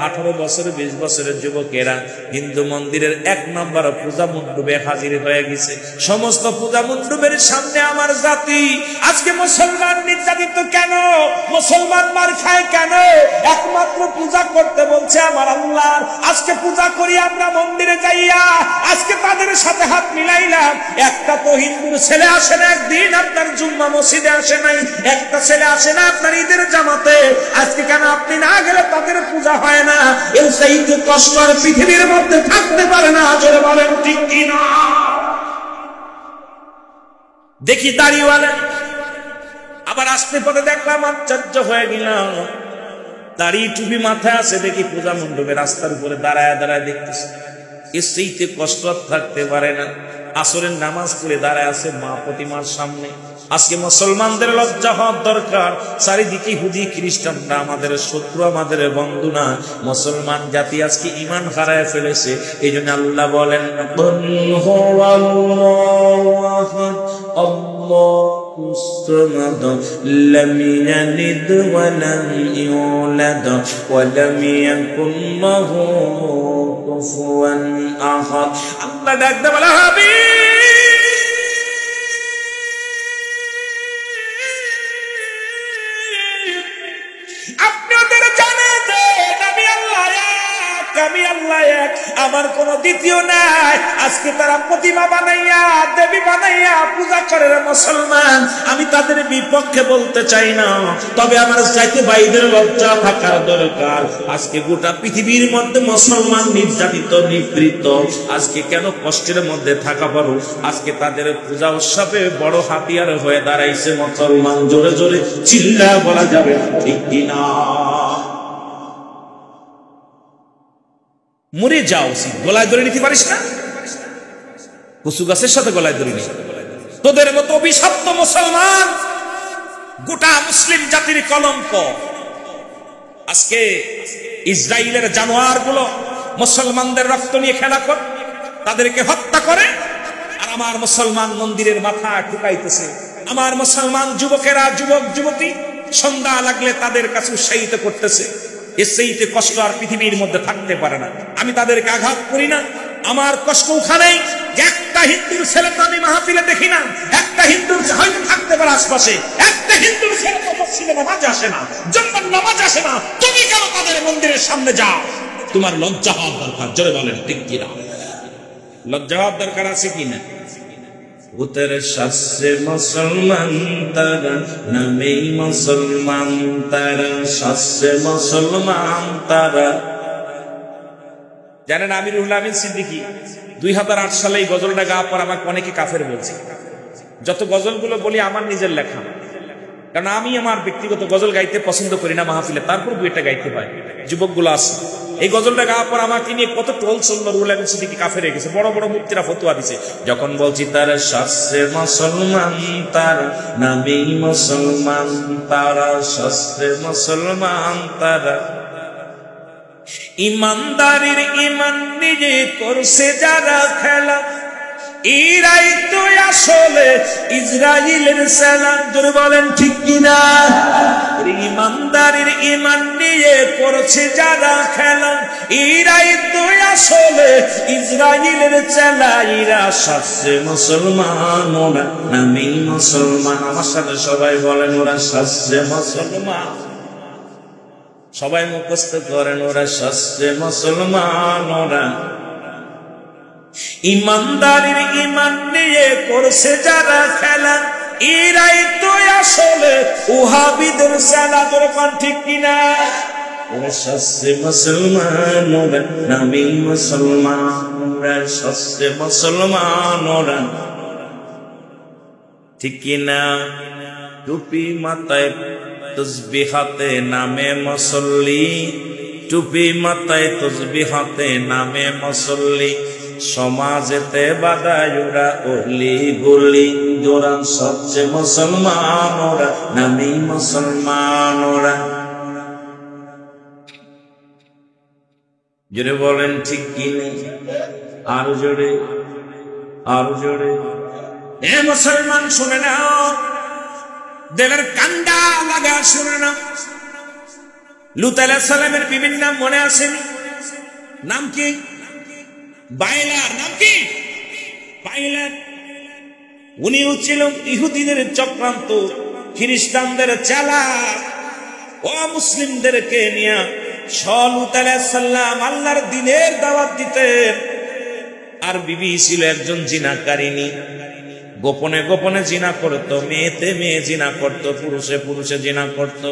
18 বছর 20 বছরের যুবকেরা হিন্দু মন্দিরের 1 নম্বর পূজা মণ্ডপে হাজির হয়ে গেছে। সমস্ত পূজা মণ্ডপের সামনে আমার জাতি আজকে মুসলমান নির্যাতিত কেন? মুসলমান মার খায় কেন? একমাত্র পূজা করতে বলছে আমার আল্লাহ। আজকে পূজা করি আমরা মন্দিরে যাইয়া, আজকে তাদের সাথে হাত মিলাইলাম। একটা তো হিন্দুর ছেলে আসে না একদিন আপনার জুম্মা মসজিদে আসে নাই, একটা ছেলে আসে না আপনার ঈদের জামাতে। আজকে কেন আপনি না গেলে তাদের পূজা হয় না? এই সেই কষ্ট আর পৃথিবীর মধ্যে থাকতে পারে না। জোরে বলেন ঠিক কি না? দেখি দাড়িওয়ালা, আবার আসতে পরে দেখলাম আশ্চর্য হয়ে গেলাম, দাড়ি টুপি মাথায় আছে, দেখি পূজা মণ্ডপে রাস্তার উপরে দাঁড়ায় দাঁড়ায় দেখতেছে। এর সেইতে কষ্ট থাকতে পারে না। আসরের নামাজ পড়ে দাঁড়ায় আছে মা প্রতিমার সামনে। আজকে মুসলমানদের লজ্জা হওয়া দরকার। চারিদিকে ইহুদি খ্রিস্টানরা আমাদের শত্রু, আমাদের বন্ধু না। মুসলমান জাতি আজকে ঈমান হারায় ফেলেছে। এই জন্য আল্লাহ বলেন আল্লাহুস সামাদ লাম ইয়ালিদ ওয়া লাম ইউলাদ ওয়া লাম ইয়াকুল লাহু কুফুয়ান আহাদ। আল্লাহ ডাকতে বলে হাবিব আমি আল্লাহ এক, আমার কোন দ্বিতীয় নাই। আজকে তারা প্রতিমা বানাইয়া দেবী বানাইয়া পূজা করে মুসলমান। আমি তাদের বিপক্ষে বলতে চাই না, তবে আমার চাইতে বাইদের লজ্জা থাকার দরকার। আজকে গোটা পৃথিবীর মধ্যে মুসলমান নির্যাতিত নিপীড়িত, আজকে কেন কষ্টের মধ্যে থাকা পারো, আজকে তাদের পূজা উৎসবে বড় হাতিয়ার হয়ে দাঁড়াইছে মুসলমান। জোরে জোরে চিল্লা বলা যাবে ঠিক কিনা? মরে যাও উচিত, গলায় ধরে নিতে পারিস না? কচু গাছের সাথে গলায় ধরে নিস। তোদের মতো অভিশপ্ত মুসলমান গোটা মুসলিম জাতির কলঙ্ক। আজকে ইসরায়েলের জানোয়ার গুলো মুসলমানদের রক্ত নিয়ে খেলা করে, তাদেরকে হত্যা করে, আর আমার মুসলমান মন্দিরের মাথা ঠুকাইতেছে। আমার মুসলমান যুবকেরা, যুবক যুবতী সন্ধ্যা লাগলে তাদের কাছে উৎসাহিত করতেছে। এর চাইতে কষ্ট আর পৃথিবীর মধ্যে থাকতে পারে না। আমি তাদেরকে আঘাত করি না, আমার কষ্ট ওখানেই। একটা হিন্দুর ছেলে তো আমি মাহফিলে দেখি না, একটা হিন্দুর হয়তো থাকতে পারে আশপাশে, একটা হিন্দুর ছেলে তো মসজিদে নামাজ আসে না, জন্মের নামাজ আসে না। তুমি কেন তাদের মন্দিরের সামনে যাও? তোমার লজ্জা হওয়ার দরকার। জোরে বলেন ঠিক কিনা? লজ্জা হওয়ার দরকার আছে কিনা? উত্তর শাস্ত্রে মুসলমান তারা, নামেই মুসলমান তারা, শাস্ত্রে মুসলমান তারা। জানেন আমিরুল আমিন সিদ্দিকী 2008 সালে এই গজলটা গাওয়ার পর আমাকে অনেকে কাফের বলছে। যত গজলগুলো বলি আমার নিজের লেখা, কারণ আমি আমার ব্যক্তিগত গজল গাইতে পছন্দ করি না মাহফিলে, তারপর বইটা গাইতে পাই। যুবকগুলো আছে, এই গজলটা গাওয়ার পর আমাকে নিয়ে কত টোল চলল। রুহুল আমিন সিদ্দিকী কাফের হয়ে গেছে, বড় বড় মুফতিরা ফতোয়া দিছে। যখন বলছি তারা শাস্ত্রে মুসলমান তারা, নামেই মুসলমান তারা, শাস্ত্রে মুসলমান তারা। ইমানদারির ইমান নিজে করছে যারা খেলা, এরাই তো আসলে ইসরায়েলের সেনা। জোরে বলেন ঠিক কিনা? ইমানদারির ইমান নিয়ে করছে যারা খেলা, এরাই তো আসলে ইসরায়েলের চেলা। এরা শাস্ত্রে মুসলমান, ওরা নামেই মুসলমান। আমার সাথে সবাই বলেন ওরা শাস্ত্রে মুসলমান। সবাই মুখস্থ করেন ওরা শাস্ত্রে মুসলমান। ওরা ইমানদারির ইমান নিয়ে করছে যারা খেলা, এরাই তো আসলে ওহাবিদের সেনা। তোর ঠিক কিনা? ওরা শাস্ত্রে মুসলমান, ওরা নামেই মুসলমান। ওরা শাস্ত্রে মুসলমান, ওরা ঠিক কিনা? টুপি মাথায় তসবিহ হাতে নামে মুসল্লি, টুপি মাথায় তসবিহ হাতে নামে মুসল্লি। সমাজেতে বাদায় ওরা অলি গলি, ওরা সবচেয়ে মুসলমান। ওরা নামেই মুসলমান। ওরা জোরে বলেন ঠিক কিনা? আরো জোরে, আরো জোরে। এ মুসলমান শুনে নাও, দেলের কান্ডা লাগা শুনে নাও। লূত আলাইহিস সালামের বিবির নাম মনে আসেনি? নাম কি? বাইলার। নাম কি? বাইলার। উনিও ছিল ইহুদিদের চক্রান্ত, খ্রিস্টানদের চালা, ও মুসলিমদেরকে নিয়ে লূত আলাইহিস সালাম আল্লাহর দ্বীনের দাওয়াত দিতেন। আর বিবি ছিল একজন জিনাকারিনী, গোপনে গোপনে জিনা করত, মেয়েতে মেয়ে জিনা করত, পুরুষে পুরুষে জিনা করত।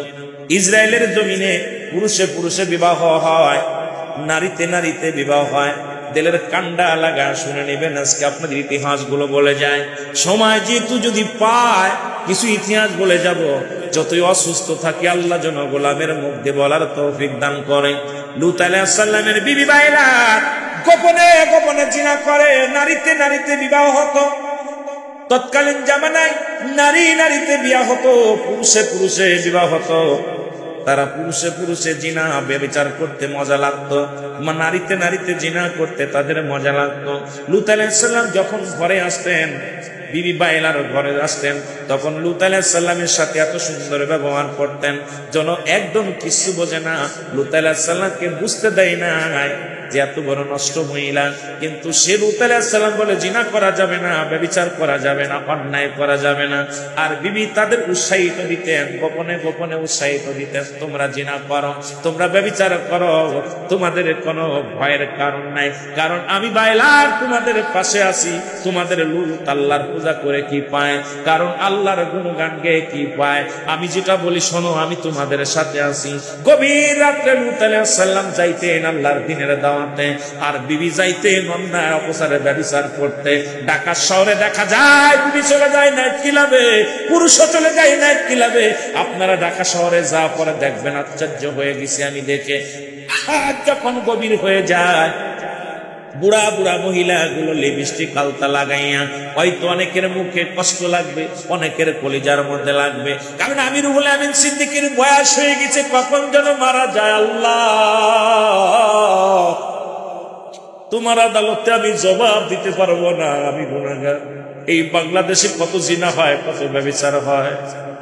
ইসরায়েলের জমিনে পুরুষে পুরুষে বিবাহ হয়, নারীতে নারীতে বিবাহ হয়। দিলের কান্ডা লাগা শুনে নেবেন। আজকে আপনাদের ইতিহাস গুলো বলে যায়, সময় যেহেতু যদি পায় কিছু ইতিহাস বলে যাব। যতই অসুস্থ থাকি আল্লাহ যেন গোলামের মধ্যে বলার তৌফিক দান করে। লূত আলাইহিস সালামের বিবি বাইলা গোপনে গোপনে জিনা করে, নারীতে নারীতে বিবাহ হতো। তৎকালীন জামানায় নারী নারীতে বিবাহ হতো, পুরুষে পুরুষে বিবাহ হতো। তারা পুরুষে পুরুষে জিনা ব্যভিচার করতে মজা লাগতো, নারীতে নারীতে জিনা করতে তাদের মজা লাগতো। লূত আলাইহিস সালাম যখন ঘরে আসতেন, বিবি বাইলার ঘরে আসতেন, তখন লূত আলাইহিস সালামের সাথে এত সুন্দর ব্যবহার করতেন যেন একদম কিছু বোঝে না। লূত আলাইহিস সালামকে বুঝতে দেয় না যে এত বড় নষ্ট মহিলা। কিন্তু সে লূত আলাইহিস সালাম বলে জিনা করা যাবে না, ব্যভিচার করা যাবে না, অন্যায় করা যাবে না। আর বিবি তাদের উৎসাহিত দিতেন, গোপনে গোপনে উৎসাহিত দিতেন, তোমরা জিনা করো, তোমরা ব্যভিচার করো, তোমাদের কোনো ভয়ের কারণ নাই, কারণ আমি বাইলার তোমাদের পাশে আছি। তোমাদের লূত আল্লাহর পূজা করে কি পায়, কারণ আল্লাহর গুণগান গেয়ে কি পায়, আমি যেটা বলি শোনো, আমি তোমাদের সাথে আছি। গভীর রাত্রে লূত আলাইহিস সালাম যাইতেন আল্লাহর দিনের দাওয়াতে, আর বিবি যাইতেন অন্যায় অপচারে ব্যভিচার করতে। ঢাকা শহরে দেখা যায় বিবি চলে যায় নাইট ক্লাবে, পুরুষও চলে যায় নাইট ক্লাবে। আপনারা ঢাকা শহরে যা পরে দেখবেন, আশ্চর্য হয়ে গেছি আমি দেখে। যখন গভীর হয়ে যায়, বুড়া বুড়া মহিলা গুলো লিপস্টিক আলতা লাগাইয়া, হয়তো অনেকের মুখে কষ্ট লাগবে, অনেকের কলিজার মধ্যে লাগবে, কারণ আমি রুহুল আমিন সিদ্দিকীর বয়স হয়ে গেছে, কখন যেন মারা যায়। আল্লাহ, তোমার আদালতে আমি জবাব দিতে পারবো না, আমি গুনাহগার। এই বাংলাদেশে কত জিনা হয়, কত ব্যভিচার হয়।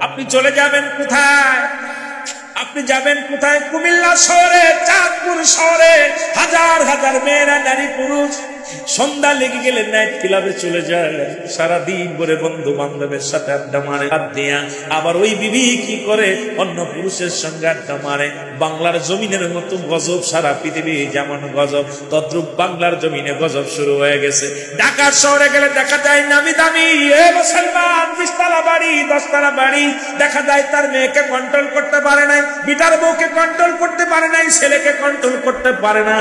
আপনি চলে যাবেন কোথায়? আপনি যাবেন কোথায়? কুমিল্লা শহরে, চাঁদপুর শহরে হাজার হাজার মেয়েরা, নারী পুরুষ সন্ধ্যা লেগে গেলে নাইট ক্লাবে চলে যায়, সারাদিন ভরে বন্ধু বান্ধবের সাথে আড্ডা মারে। আবার ওই বিবি কি করে? অন্য পুরুষের সঙ্গে আড্ডা মারে। বাংলার জমিনের মতো গজব সারা পৃথিবী যেমন গজব, তদ্রুপ বাংলার জমিনে গজব শুরু হয়ে গেছে। ঢাকা শহরে গেলে দেখা যায় নামি দামি মুসলমান 20 তলা বাড়ি, 10 তলা বাড়ি, দেখা যায় তার মেয়েকে কন্ট্রোল করতে পারে নাই, বিটার বউকে কন্ট্রোল করতে পারে নাই, ছেলেকে কন্ট্রোল করতে পারে না।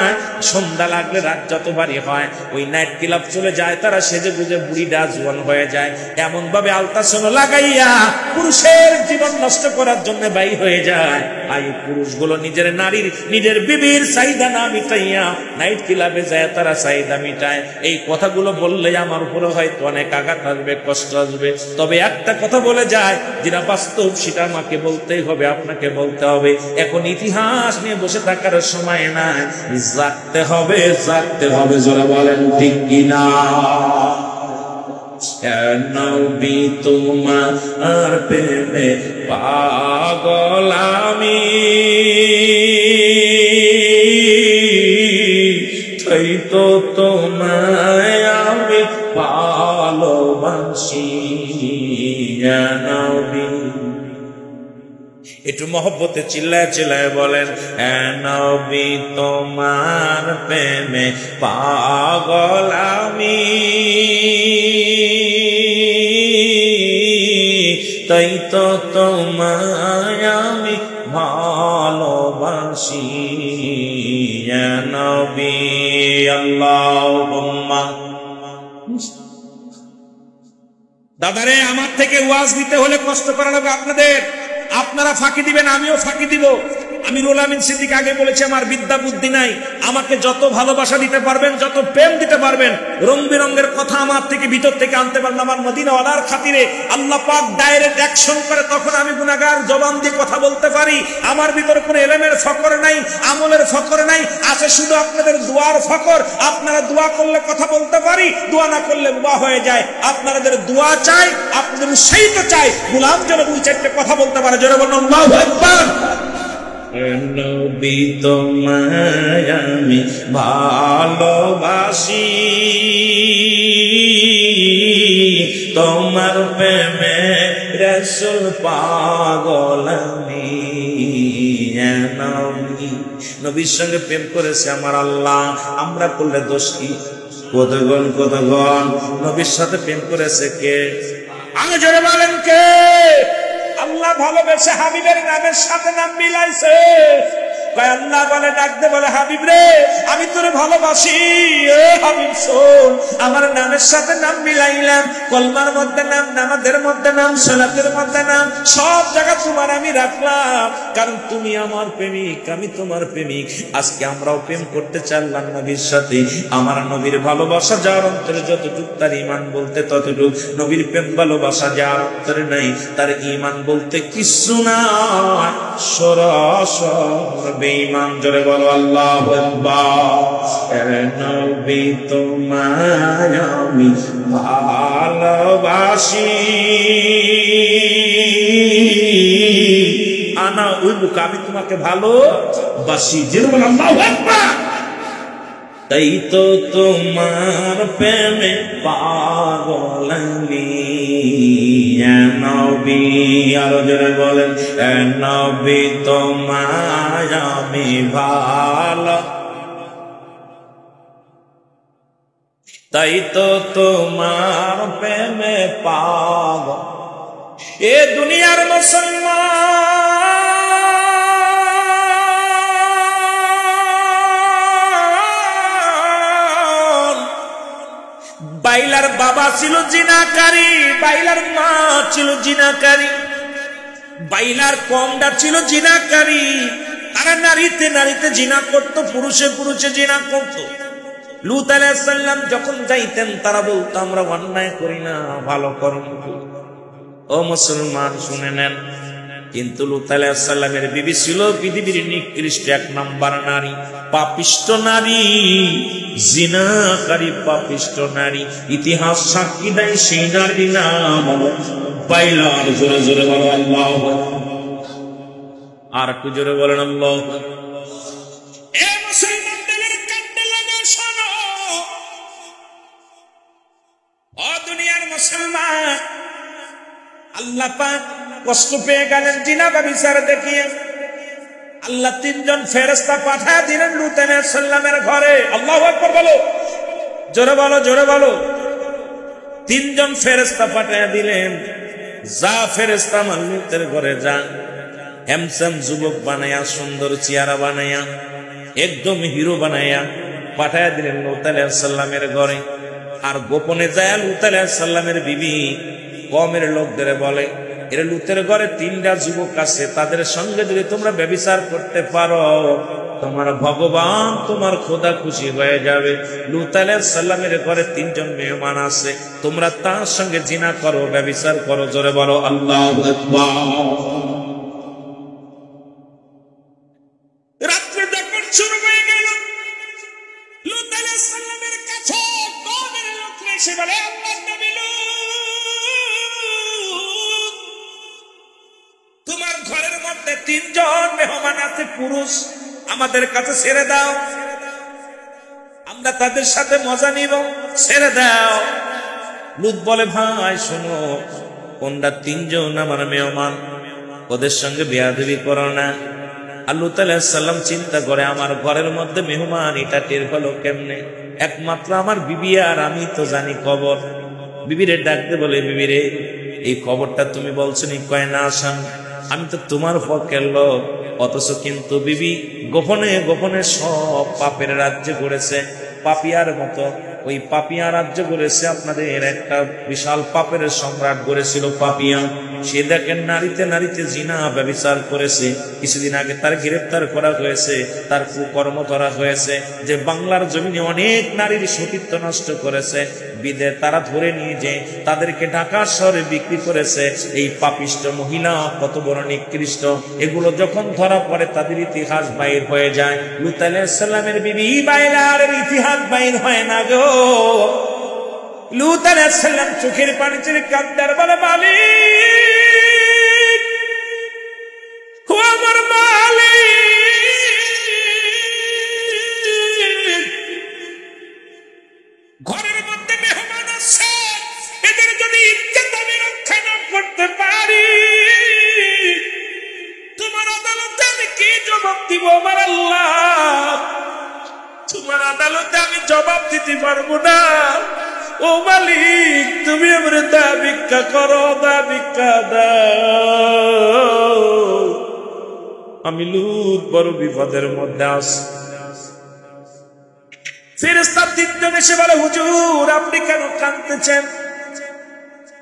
সন্ধ্যা লাগলে রাত যত বাড়ি হয়, ওই নাইট ক্লাব চলে যায়, তারা সেজে গুজে বুড়িটা জোয়ান হয়ে যায়, এমন ভাবে আলতাসন লাগাইয়া পুরুষের জীবন নষ্ট করার জন্য বাইর হয়ে যায়। আর এই পুরুষগুলো নিজের নারীর, নিজের বিবির চাহিদা না মিটাইয়া নাইট ক্লাবে যায়, তারা চাহিদা মিটায়। এই কথাগুলো বললে আমার উপরে হয়তো অনেক আঘাত আসবে, কষ্ট আসবে, তবে একটা কথা বলে যায় যেটা বাস্তব, সেটা আমাকে বলতেই হবে, আপনাকে বলতে হবে। এখন ইতিহাস নিয়ে বসে থাকার সময় নাই, জাগতে হবে, জাগতে হবে। জোরে বলেন ঠিক কিনা? নবী তোমার প্রেমে পাগল আমি, তাই তো তোমায় আমি ভালোবাসি। নবী, একটু মহব্বতে চিল্লায় চিল্লায় বলেন, নবী তোমার প্রেমে পাগল আমি, তাই তো তোমায় আমি ভালোবাসি। নবী আল্লাহুম্মা। দাদারে, আমার থেকে ওয়াজ দিতে হলে কষ্ট করা লাগবে আপনাদের। আপনারা ফাঁকি দিবেন, আমিও ফাঁকি দিব। আমি রুহুল আমিন সিদ্দিক আগে বলেছি, আমার বিদ্যা বুদ্ধি নাই। আমাকে যত ভালোবাসা দিতে পারবেন, যত প্রেম দিতে পারবেন, রং বেরঙের কথা আমার থেকে ভিতর থেকে আনতে পারবেন, আমার মদিনাওয়ালার খাতিরে আল্লাহ পাক ডাইরেক্ট অ্যাকশন করে, তখন আমি গুনাহগার জবান দিয়ে কথা বলতে পারি। আমার ভিতরে কোনো এলেমের ফকর নাই, আমলের ফকর নাই, আছে শুধু আপনাদের দোয়ার ফকর। আপনারা দোয়া করলে কথা বলতে পারি, দোয়া না করলে বুয়া হয়ে যায়। আপনাদের দোয়া চাই, আপনাদের উৎসাহিত চাই, গোলাম যেন 2-4টে কথা বলতে পারে। জোরে বলুন আল্লাহু আকবার। নবী তোমায় আমি ভালোবাসি, তোমার প্রেমে রাসূল পাগল আমি। নবীর সঙ্গে প্রেম করেছে আমার আল্লাহ, আমরা করলে দোষ কি? কতগণ কতগণ নবীর সাথে প্রেম করেছে কে? আমি জোরে বলেন কে? আল্লাহ ভালোবেসে হাবিবের নামের সাথে নাম মিলাইছে। কয় আল্লাহ বলে ডাকতে বলে হাবিব রে আমি তোরে ভালোবাসি। এ হাবিব শোন, আমার নামের সাথে নাম মিলাইলাম, কলমার মধ্যে নাম, নামাজের মধ্যে নাম, সালাতের মধ্যে নাম, সব জায়গা তোমার আমি রাখলাম, কারণ তুমি আমার প্রেমিক, আমি তোমার প্রেমিক। আজকে আমরাও প্রেম করতে চাইলাম নবীর সাথে। আমার নবীর ভালোবাসা যার অন্তরে যতটুকু, তার ঈমান বলতে ততটুকু। নবীর প্রেম ভালোবাসা যার অন্তরে নাই, তার ঈমান বলতে কিছু না, সরাসর বেঈমান। জোরে বলো আল্লাহু আকবার। নবী তোমায় আমি ভালোবাসি, আনা ওই বুক, আমি তোমাকে ভালোবাসি। জোরে বলো আল্লাহু আকবার। তাই তো তোমার প্রেমে পাগল আমি, নবী, আরো জোরে বলেন, নবী তোমায় আমি ভালো, তাই তো তোমার প্রেমে পাগল এ দুনিয়ার মুসলমান। বাইলার বাবা ছিল জিনাকারী, বাইলার মা ছিল জিনাকারী, বাইলার কমডা ছিল জিনাকারী। তারা নারীতে নারীতে জিনা করত, পুরুষে পুরুষে জিনা করত। লূত আলাইহিস সালাম যখন যাইতেন তারা বলতো আমরা অন্যায় করি না, ভালো কর্ম করি। ও মুসলমান শুনে নেন, কিন্তু লূত আলাইহিস সালামের বিবি ছিল পৃথিবীর নিকৃষ্ট এক নাম্বার নারী, পাপিষ্ট নারী, জিনাকারী পাপিষ্ট নারী। ইতিহাস সাক্ষী দেয় সেই নারী নাম বাইলার। জোরে জোরে বলো আল্লাহু আকবার। আর একটু জোরে বলেন আল্লাহু আকবার। এ মুসলমানদের কান্দে লাগা শোনো, ও দুনিয়ার মুসলমান, আল্লাহ পাক কষ্ট পেয়ে গেলেন জিনা ব্যভিচার দেখিয়ে। আল্লাহ 3 জন ফেরেশতা পাঠায় দিলেন লূত আলাইহিস সালামের ঘরে। আল্লাহু আকবার বলো, জোরে বলো, জোরে বলো। 3 জন ফেরেশতা পাঠায় দিলেন, যা ফেরেশতা আমার লূতের ঘরে যান, হ্যামসাম যুবক বানায়া, সুন্দর চেহারা বানায়া, একদম হিরো বানায়া পাঠায় দিলেন লূত আলাইহিস সালামের ঘরে। আর গোপনে যায় লূত আলাইহিস সালামের বিবি কওমের লোকদের বলে, এর লূতের ঘরে 3টা যুবক আছে, তাদের সঙ্গে যদি তোমরা ব্যভিচার করতে পারো তোমার ভগবান, তোমার খোদা খুশি হয়ে যাবে। লূত আলাইহিস সালামের ঘরে 3 জন মেহমান আছে, তোমরা তার সঙ্গে জিনা করো, ব্যভিচার করো। জোরে বলো আল্লাহু আকবার। রাত্রে যখন শুরু হয়ে গেল, লূত আলাইহিস সালামের কাছে কওমের লোকরা এসে বলে, আল্লাহর নবী লূত, তোমার ঘরের মধ্যে 3 জন মেহমান আছে পুরুষ, আমাদের কাছে ছেড়ে দাও, আমরা তাদের সাথে মজা নিব, ছেড়ে দাও। লূত বলে, ভাই শোনো, কোনটা 3 জন আমার মেহমান, ওদের সঙ্গে বেয়াদবি করো না। আর লূত আলাইহিস সালাম চিন্তা করে, আমার ঘরের মধ্যে মেহমান, এটা টের হলো কেমনে? একমাত্র আমার বিবি আর আমি তো জানি খবর। বিবিরে ডাকতে বলে, বিবিরে এই খবরটা তুমি বলছো নি? কয় না আসাম, আমি তো তোমার পক্ষের লোক। অথচ কিন্তু বিবি গোপনে গোপনে সব পাপের রাজ্য করেছে, পাপিয়ার মতো। ওই পাপিয়া রাজ্য করেছে, আপনাদের একটা বিশাল পাপের সম্রাট করেছিল পাপিয়া। সে দেখেন নারীতে নারীতে জিনা ব্যভিচার করেছে। কিছুদিন আগে তার গ্রেফতার করা হয়েছে, তার কুকর্ম ধরা হয়েছে, যে বাংলার জমিনে অনেক নারীর সতীত্ব নষ্ট করেছে। বিদে তারা ধরে নিয়ে যে তাদেরকে ঢাকা শহরে বিক্রি করেছে। এই পাপিষ্ট মহিলা কত বড় নিকৃষ্ট, এগুলো যখন ধরা পড়ে তাদের ইতিহাস বাইর হয়ে যায়। লূত আলাইহিস সালামের বিবি বাইলার ইতিহাস বাইর হয় না গো। লূত আলাইহিস সালাম চোখের পানি ছেড়ে কান্দার বলে, মালিক, ও আমার মালিক, ঘরের মধ্যে মেহমান আছে, এদের যদি ইজ্জত আমি রক্ষা না করতে পারি, তোমার আদালতে আমি কি জবাব দিব? আমার আল্লাহ, তোমার আদালতে আমি জবাব দিতে পারবো না। ও মালিক, তুমি আমার দা ভিক্ষা করো, দা ভিক্ষা দাও। আমি লূত বড় বিপদের মধ্যে আছি। ফেরেশতা তিনজন এসে বলে, হুজুর আপনি কেন কাঁদতেছেন?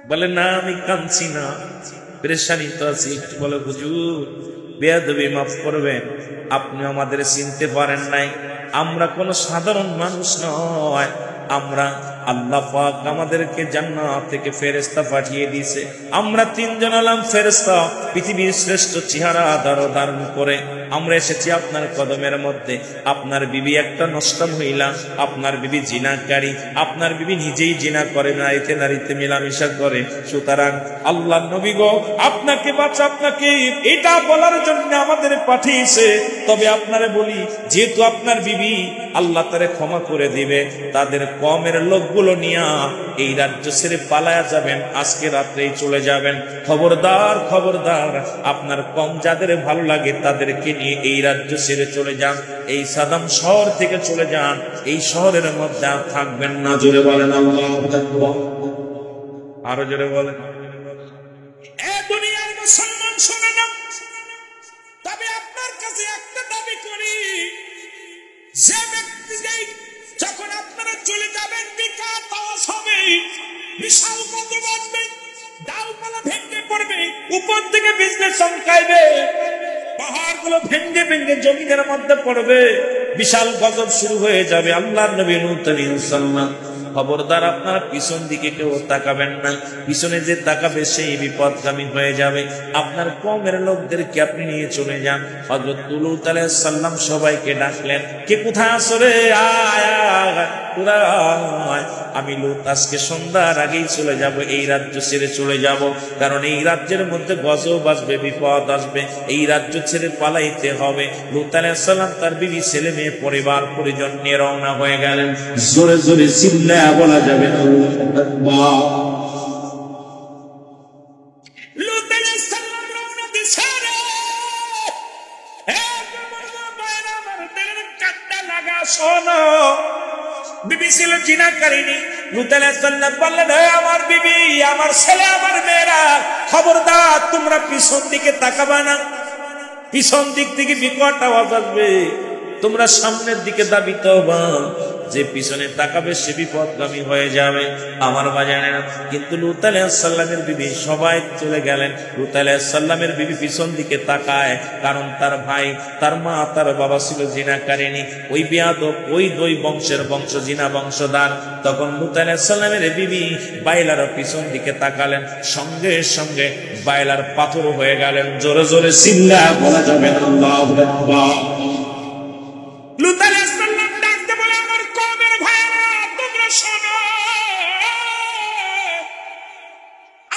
বলে, না আমি কাঁদছি না, পেরেশানিতে আছি। বলে, হুজুর বেয়াদবি মাফ করবেন, আপনি আমাদের চিনতে পারেন নাই, আমরা কোনো সাধারণ মানুষ নয়, আমরা আল্লাহ পাক আমাদেরকে জান্নাত থেকে ফেরেশতা পাঠিয়ে দিয়েছে। আমরা তিনজন হলাম ফেরেশতা, পৃথিবীর শ্রেষ্ঠ চেহারা ধারণ করে আমরা এসেছি আপনার কদমের মধ্যে। আপনার বিবি একটা নষ্ট মহিলা, আপনার বিবি জিনাকারী, আপনার বিবি নিজেই জিনা করে, নারীতে নারীতে মেলামেশা করে। সুতরাং আল্লাহ নবী গো, আপনাকে বাঁচা, আপনাকে এটা বলার জন্য আমাদের পাঠিয়েছে। তবে আপনারে বলি, যেহেতু আপনার বিবি আল্লাহ তারে ক্ষমা করে দিবে, তাদের কমের লোকগুলো নিয়ে এই রাজ্য ছেড়ে পালায়া যাবেন, আজকে রাত্রেই চলে যাবেন। খবরদার খবরদার, আপনার কম যাদের ভালো লাগে তাদেরকে নিয়ে এই রাজ্য ছেড়ে চলে যান, এই সাদাম শহর থেকে চলে যান, এই শহরের মধ্যে আর থাকবেন না। জোরে বলেন আল্লাহু আকবার, আরো জোরে বলেন। এ দুনিয়ার মুসলমান শুনে না, তবে আপনার কাছে একটা দাবি করি, যে ব্যক্তি যখন আপনারা চলে যাবেন বিকার আওয়াজ হবে, বিশাল গজব আসবে, ডালপালা ভেঙে পড়বে, উপর থেকে বিজলি চমকাইবে, পাহাড়গুলো ভেঙে ভেঙে জমিনের মধ্যে পড়বে, বিশাল গজব শুরু হয়ে যাবে। আল্লাহর নবী নূহ আলাইহিস সালাম, খবরদার আপনারা পিছন দিকে কেউ তাকাবেন না, পিছনে যে তাকাবে সেই বিপদগামী হয়ে যাবে। আপনার কওমের লোকদেরকে আপনি নিয়ে চলে যান। হযরত লূত আলাইহিস সালাম সবাইকে ডাকলেন, কে কোথায় আছো রে, আয় তোরা আয়। আমি লূত আজকে সন্ধ্যার আগেই চলে যাব, এই রাজ্য ছেড়ে চলে যাব, কারণ এই রাজ্যের মধ্যে গজব আসবে, বিপদ আসবে, এই রাজ্য ছেড়ে পালাইতে হবে। লূত আলাইহিস সালাম তার বিবি, ছেলে মেয়ে, পরিবার পরিজন নিয়ে রওনা হয়ে গেলেন। জোরে জোরে চিল্লায়া বলা যাবে না আল্লাহু আকবার। লূত আলাইহিস সালাম রওনা দিছে রে, হে বাইরে আমার দিলের কান্না লাগা, শোনো। বিবি ছিল জিনাকারিনী। লূত আলাইহিস সালাম বললেন, হে আমার বিবি, আমার ছেলে, আমার মেয়েরা, খবরদার তোমরা পিছন দিকে তাকাবা না, পিছন দিক থেকে বিকট আওয়াজ আসবে, তোমরা সামনের দিকে দাবিত হবা, যে পিছনে তাকাবে সে বিপদগামী হয়ে যাবে। আমার বাজানেরা, কিন্তু লূত আলাইহিস সালামের বিবি সবাই চলে গেলেন, লূত আলাইহিস সালামের বিবি পিছন দিকে তাকায়, কারণ তার ভাই, তার মা, তার বাবা ছিল জিনাকারিনী, ওই বেয়াদব, ওই দুই বংশের বংশ জিনা বংশধর। তখন লূত আলাইহিস সালামের বিবি বাইলার পিছন দিকে তাকালেন, সঙ্গে সঙ্গে বাইলার পাথর হয়ে গেলেন। জোরে জোরে চিল্লায়া বলা যাবে না আল্লাহু আকবার। লূত আলাইহিস সালাম ডাকতে বলে, আমার কওমের ভাইরা তোমরা শোনো,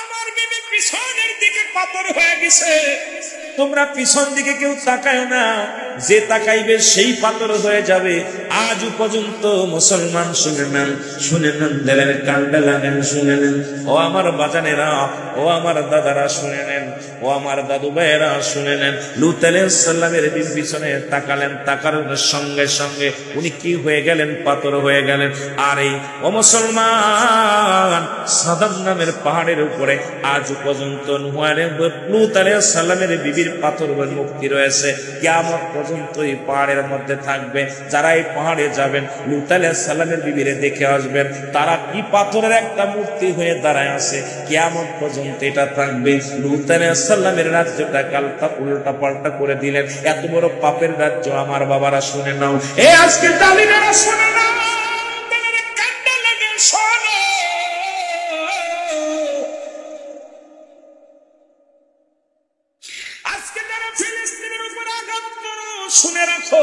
আমার বিবি পিছনের দিকে পাথর হয়ে গেছে, তোমরা পিছন দিকে কেউ তাকায় না, যে তাকাইবে সেই পাথর হয়ে যাবে। আজ পর্যন্ত মুসলমান শুনে নেন, শুনে নেন, দিলের কান্ডা লাগেন, শুনে নেন। ও আমার বাজানেরা, ও আমার দাদারা শুনে নেন, ও আমার দাদু ভাইয়েরা শুনে নেন। লূত আলাইহিস সালামের পিছনে তাকালেন, তাকার সঙ্গে সঙ্গে উনি কি হয়ে গেলেন, পাথর হয়ে গেলেন। আর এই ও মুসলমান, সাদাম নামের পাহাড়ের উপরে আজ পর্যন্ত লূত আলাইহিস সালামের বিবির পাথর মুক্তি রয়েছে, কিয়ামত পর্যন্ত এই পাহাড়ের মধ্যে থাকবে। যারা এই পাহাড়ে যাবেন, লূত আলাইহিস সালামের বিবিরে দেখে আসবেন, তারা কি পাথরের একটা মূর্তি হয়ে দাঁড়ায় আছে, কিয়ামত পর্যন্ত এটা থাকবে। লূত আলাইহিস সালামের রাজ্যটা কালটা উল্টা পাল্টা করে দিলেন। এত বড় পাপের রাজ্য আমার বাবারা শুনে নাও, এ আজকে তালিমেরা শুনে নাও, কান্না লাগে, শোনো। আজকে যারা ফিলিস্তিনের উপর আঘাত করো, শুনে রাখো,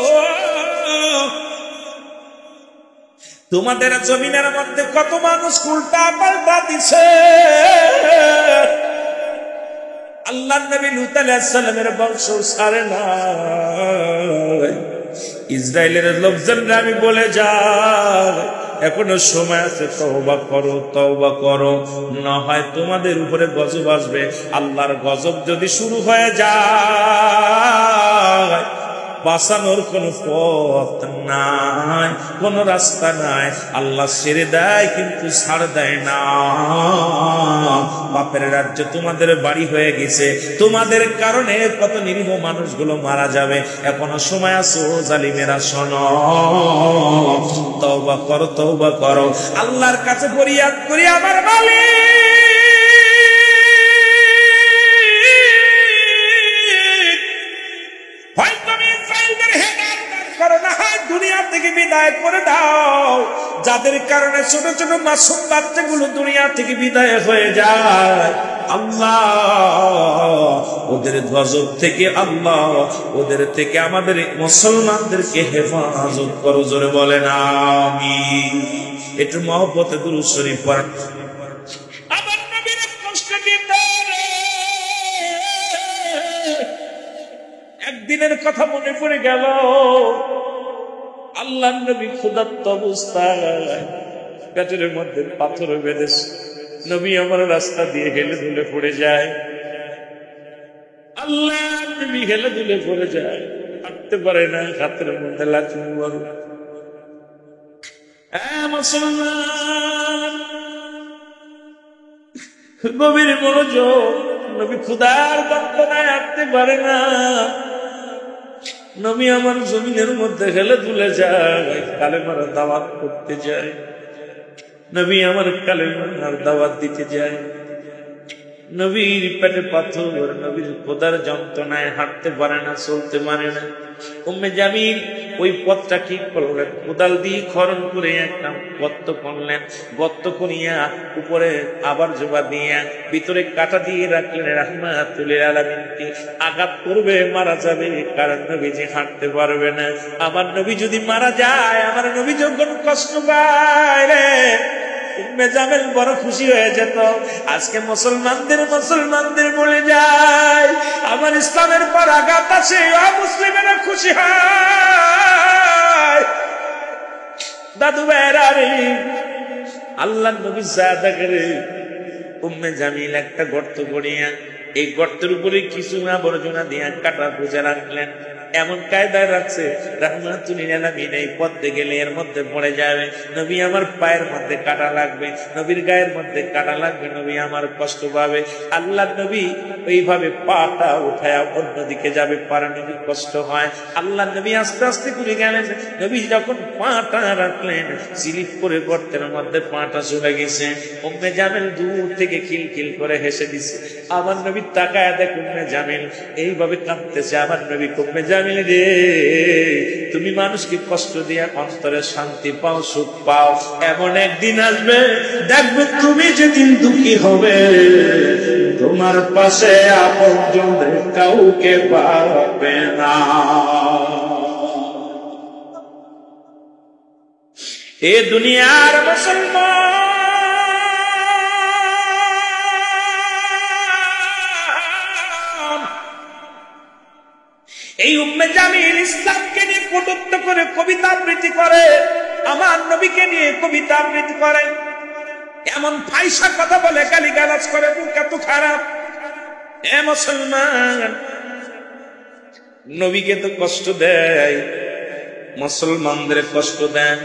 তোমাদের জমিনের মধ্যে কত মানুষ উল্টা পাল্টা দিছে। আল্লাহর নবী লূত আলাইহিস সালামের বংশ ছাড়ে না। ইসরায়েলের লোকজনরা আমি বলে যাই, এখনো সময় আছে, তওবা করো, তওবা করো, না হয় তোমাদের উপরে গজব আসবে। আল্লাহর গজব যদি শুরু হয়ে যায়, বাঁচানোর কোন পথ নাই, কোন রাস্তা নাই। আল্লাহ ছেড়ে দেয় কিন্তু ছাড় দেয় না। পাপের রাজ্য তোমাদের বাড়ি হয়ে গেছে, তোমাদের কারণে কত নিরীহ মানুষগুলো মারা যাবে, এখনো সময় আছে জালিমেরা, শোনো তওবা করো, তওবা করো, আল্লাহর কাছে ফরিয়াদ করি আমার মালিক দুনিয়া থেকে বিদায় করে দাও, যাদের কারণে ছোট ছোট মাসুম বাচ্চাগুলো দুনিয়া থেকে বিদায় হয়ে যায়। আল্লাহ ওদের গজব থেকে, আল্লাহ ওদের থেকে আমাদের মুসলমানদেরকে হেফাজত করো, জোরে বলেন আমিন। একটু মহব্বতে দুরূদ শরীফ পড়েন। আমার নবীর কষ্ট দিতে একদিনের কথা মনে পড়ে গেল। আল্লাহ নবী ক্ষুধার্ত অবস্থায় পেটের মধ্যে পাথর বেঁধেছে, নবী আমার রাস্তা দিয়ে হেলে দুলে পড়ে যায়। আল্লাহ নবী হেলে দুলে পড়ে যায়, হাঁটতে পারে না, হাতের মধ্যে লাঠি বড়। মুসলমান নবীর মনোযোগ, নবী ক্ষুধার যন্ত্রণায় হাঁটতে পারে না, নবী আমার জমিনের মধ্যে হেলে দুলে যায়, কালেমার দাওয়াত করতে যায়, নবী আমার কালেমার দাওয়াত দিতে যায়। নবীর পেটে পাথর, নবীর খোদার যন্ত্রণায় হাঁটতে পারে না, চলতে পারে না। উম্মে জামিল ওই পথটা কি করলেন, কোদাল দিয়ে খনন করে একটা গর্ত করলেন, গর্ত করিয়া উপরে আবার জোবা দিয়ে ভিতরে কাটা দিয়ে রাখলেন। রাহমাতুল আলামিনকে আঘাত করবে, মারা যাবে, কারণ নবীজি হাঁটতে পারবে না। আমার নবী যদি মারা যায়, আমার নবী যখন কষ্ট পায় রে, উম্মে জামিল বড় খুশি হয়ে যেত। আজকে মুসলমানদের বলে যায়, আমার ইসলামের পর আঘাত আছে, মুসলিমেরা খুশি হয়। দাদু ভাইরা রে, আল্লাহ নবী সাদা করে উম্মে জামিল একটা গর্ত করিয়া এই গর্তের উপরে কিছু আবর্জনা দিয়া কাটা বুঝে রাখলেন। এমন কায়দায় রাখছে, রাহমাতুল আলামিন এই পথে গেলে এর মধ্যে পড়ে যাবে, নবী আমার পায়ের মধ্যে কাটা লাগবে, নবীর গায়ের মধ্যে কাটা লাগবে, নবী আমার কষ্ট পাবে। আল্লাহ নবী এইভাবে পাটা উঠায়া অন্যদিকে যাবে, পারে নবী কষ্ট হয়। আল্লাহ নবী আস্তে আস্তে করে গেলেন। নবী যখন পাটা রাখলেন, স্লিপ করে গর্তের মধ্যে পাটা চলে গেছে। উম্মে জামিল দূর থেকে খিলখিল করে হেসে দিছে। আমার নবী তাকায় দেখ উম্মে জামিল এইভাবে কাঁদতেছে। আমার নবী উম্মে জামিল রে, তুমি মানুষকে কষ্ট দিয়ে অন্তরে শান্তি পাও, সুখ পাও, এমন একদিন আসবে দেখবে তুমি যেদিন দুঃখী হবে, তোমার পাশে আপনজনদের কাউকে পাবে না। এ দুনিয়ার মুসলমান, এই উম্মে জামিল ইসলামকে নিয়ে কটূক্তি করে, কবিতা আবৃত্তি করে, আমার নবীকে নিয়ে কবিতা আবৃত্তি করে, এমন ফাইসা কথা বলে, গালিগালাজ করে, মুখ এত খারাপ। এ মুসলমান, নবীকে তো কষ্ট দেয়, মুসলমানদের কষ্ট দেন।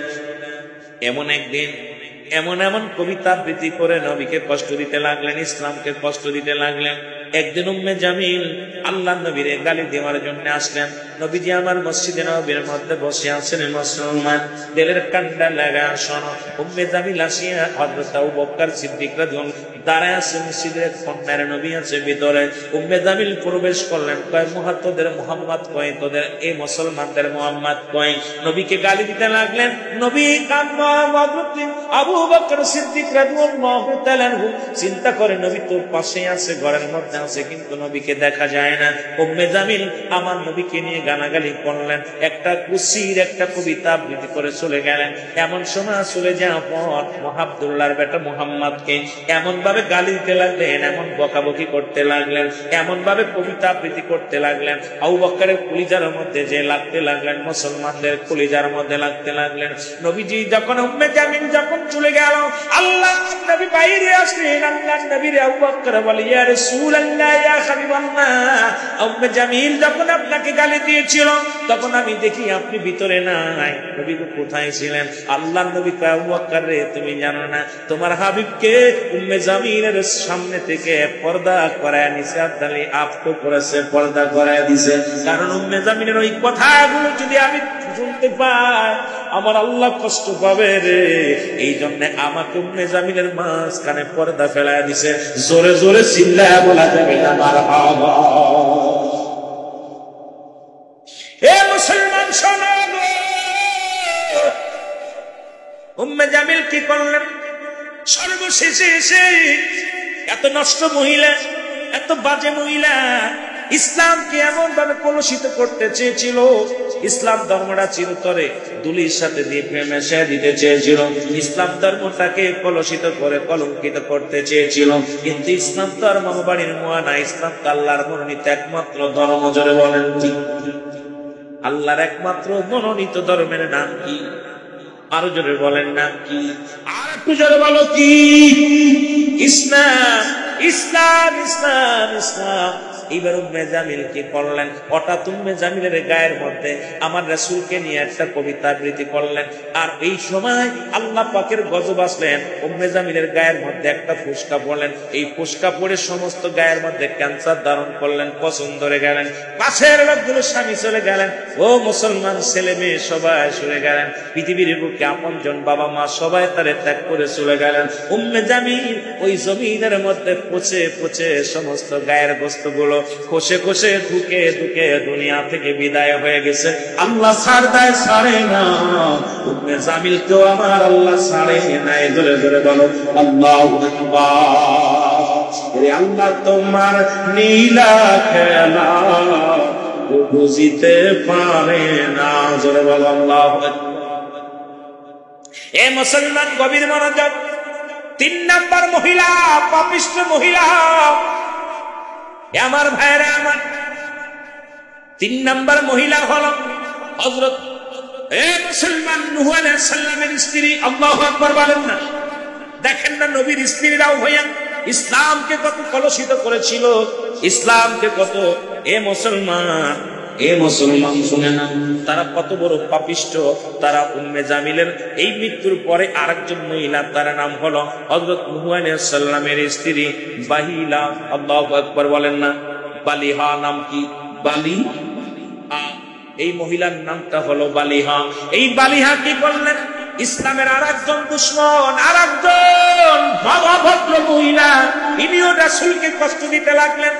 এমন একদিন এমন কবিতা আবৃত্তি করে নবীকে কষ্ট দিতে লাগলেন, ইসলামকে কষ্ট দিতে লাগলেন। একদিন উম্মে জামিল আল্লাহ নবীর গালি দেওয়ার জন্য আসলেন। নবীজি আমার মসজিদে নববীর মধ্যে বসে আছেন। মুসলমান দিলের কান্ডা লাগা শোনো, উম্মে জামিল আসিয়া হযরত আবু বকর সিদ্দিক রাদিয়াল্লাহু দাঁড়ায় আছে, মসজিদের কোণার নবী আছে ভিতরে। উম্মে জামিল প্রবেশ করলেন, কয় মুহাত্তদের মুহাম্মদ কয়, তোদের এই মুসলমানদের মুহাম্মদ কয়। নবীকে গালি দিতে লাগলেন। নবী কান্না আবু বকর সিদ্দিক রাদিয়াল্লাহু তাআলা চিন্তা করে, নবী তো পাশে আছে, ঘরের মধ্যে আছে, কিন্তু নবীকে দেখা যায় না। উম্মে জামিল আমার নবীকে নিয়ে গালাগালি করলেন, একটা কুসির একটা কবিতা আবৃত্তি করে চলে গেলেন। এমন সময় চলে যাওয়ার পর আব্দুল্লাহর বেটা মুহাম্মদকে এমন ভাবে গালি দিতে লাগলেন, এমন বকাবকি করতে লাগলেন, এমন ভাবে কবিতা আবৃত্তি করতে লাগলেন, আবু বকরের কলিজার মধ্যে যে লাগতে লাগলেন, মুসলমানদের কলিজার মধ্যে লাগতে লাগলেন। নবীজি যখন উম্মে জামিল যখন চলে গেল, আল্লাহ নবী বাইরে আসলেন। আল্লাহ নবীর আবু বকর বলে, ইয়া রাসূলুল্লাহ, রাসূলুল্লাহ ইয়া হাবিবাল্লাহ, উম্মে জামিল যখন আপনাকে গালি দিয়েছিল তখন আমি দেখি আপনি ভিতরে নাই, নবী কোথায় ছিলেন? আল্লাহর নবী কয় আবু বকর রে, তুমি জানো না তোমার হাবিবকে উম্মে জামিলের সামনে থেকে পর্দা করায় নিছে, আব্দালি আপটো করেছে, পর্দা করায় দিছে। কারণ উম্মে জামিলের ওই কথাগুলো যদি আমি শুনতে পাই আমার আল্লাহ কষ্ট পাবে রে। এই জন্য আমাকে উম্মে জামিলের মাঝখানে পর্দা ফেলায় দিছে। জোরে জোরে চিল্লায়া বলা যাবে না মারহাবা। এ মুসলমান শোনো, উম্মে জামিল কি করলেন? সর্বশেষে এসে এত নষ্ট মহিলা, এত বাজে মহিলা ইসলামকে এমন ভাবে কলুষিত করতে চেয়েছিল, ইসলাম ধর্মটা চিরতরে দুলির সাথে দিয়ে মেশে দিতে চেয়েছিল, ইসলাম ধর্মটাকে কলুষিত করে কলঙ্কিত করতে চেয়েছিল। কিন্তু ইসলাম তো আর মামাবাড়ির মোয়া না, ইসলাম তো আল্লাহর মনোনীত একমাত্র ধর্ম। জোরে বলেন ঠিক। আল্লাহর একমাত্র মনোনীত ধর্মের নাম কি? আরো জোরে বলেন নাম কি? আর একটু জোরে বলো কি? ইসলাম, ইসলাম, ইসলাম, ইসলাম। এইবার উম্মে জামিল কি করলেন? হঠাৎ উম্মে জামিলের গায়ের মধ্যে আমার রাসূলকে নিয়ে একটা কবিতা আবৃত্তি করলেন। আর এই সময় আল্লাহ পাকের গজব আসলেন, উম্মে জামিলের গায়ের মধ্যে একটা ফুসকা পড়লেন। এই ফুসকা পড়ে সমস্ত গায়ের মধ্যে ক্যান্সার ধারণ করলেন, পছন্দ ধরে গেলেন। পাশের লোকগুলো স্বামী চলে গেলেন, ও মুসলমান ছেলে মেয়ে সবাই চলে গেলেন। পৃথিবীর বুকে আপনজন বাবা মা সবাই তারে ত্যাগ করে চলে গেলেন। উম্মে জামিল ওই জমিনের মধ্যে পচে পচে সমস্ত গায়ের গোস্তগুলো খসে খসে ধুকে ধুকে দুনিয়া থেকে বিদায় হয়ে গেছে। আল্লাহ ছাড় দেয়, ছাড়ে না। উম্মে জামিলকেও আমার আল্লাহ ছাড়ে নাই। ধরে ধরে বলো আল্লাহু আকবার। আল্লাহ তোমার নীলা খেলা বুঝিতে পারে না। জোরে বলো আল্লাহু আকবার। এ মুসলমান গভীর মনোযোগ। 3 নাম্বার মহিলা, পাপিষ্ঠ মহিলা। আমার ভাইরা আমার, 3 নাম্বার মহিলা হলো হযরত মুসলমান নূহ আলাইহিস সালামের স্ত্রী। আল্লাহু আকবার বলেন না। দেখেন না নবীর স্ত্রীরাও হইয়া ইসলামকে কত কলুষিত করেছিল, ইসলামকে কত। এ মুসলমান শুনে না, তারা কত বড় পাপিষ্ঠ। তারা উম্মে জামিলের এই মৃত্যুর পরে আরেকজন মহিলা, তার নাম হলো হযরত নূহ আলাইহিস সালামের স্ত্রী বালিহা। আল্লাহু আকবার বলেন না। বালিহা নাম কি? বালিহা। এই মহিলার নামটা হলো বালিহা। এই বালিহা কি করলেন? ইসলামের আরেকজন দুশমন, আরেকজন ভদ্র মহিলা, ইনিও রাসূলকে কষ্ট দিতে লাগলেন।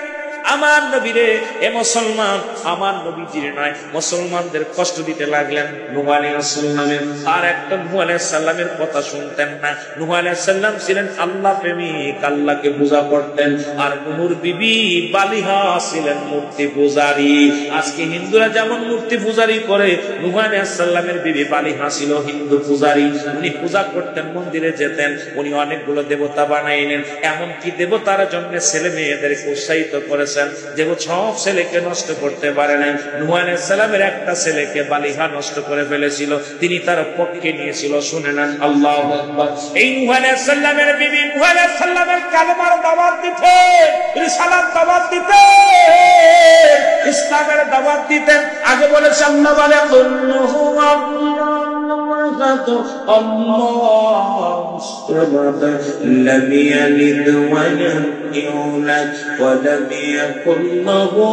আমার নবীরে, এ মুসলমান, আমার নবীজির নয়, মুসলমানদের কষ্ট দিতে লাগলেন। নূহ আলাইহিস সালামের আর একটা নূহ আলাইহিস সালামের কথা শুনতেন না। নূহ আলাইহিস সালাম ছিলেন আল্লাহ প্রেমিক, আল্লাহকে পূজা করতেন। আর নূহর বিবি বালিহা ছিলেন মূর্তি পূজারী। আজকে হিন্দুরা যেমন মূর্তি পূজারী করে, নূহ আলাইহিস সালামের বিবি বালিহা ছিল হিন্দু পূজারী। উনি পূজা করতেন, মন্দিরে যেতেন, উনি অনেকগুলো দেবতা বানাইলেন। এমনকি দেবতার জন্য ছেলে মেয়েদেরকে উৎসাহিত করেছেন যে সব ছেলেকে নষ্ট করতে পারে নাই। নূহ আলাইহিস সালামের একটা ছেলেকে বালিহা নষ্ট করে ফেলেছিল, তিনি তার পক্ষে নিয়েছিল। শুনে নেন আল্লাহু আকবার। এই নূহ আলাইহিস সালামের বিবি নূহ আলাইহিস সালামের কালেমার দাওয়াত দিতে, রিসালাত দাওয়াত দিতে, ইসলামের দাওয়াত দিতেন। আগে বলেছে আল্লাহ বলে কুল্লুহু আল্লাহু সামাদ লাম ইয়ালিদ ওয়া লাম ইউলাদ ওয়া লাম ইয়াকুল লাহু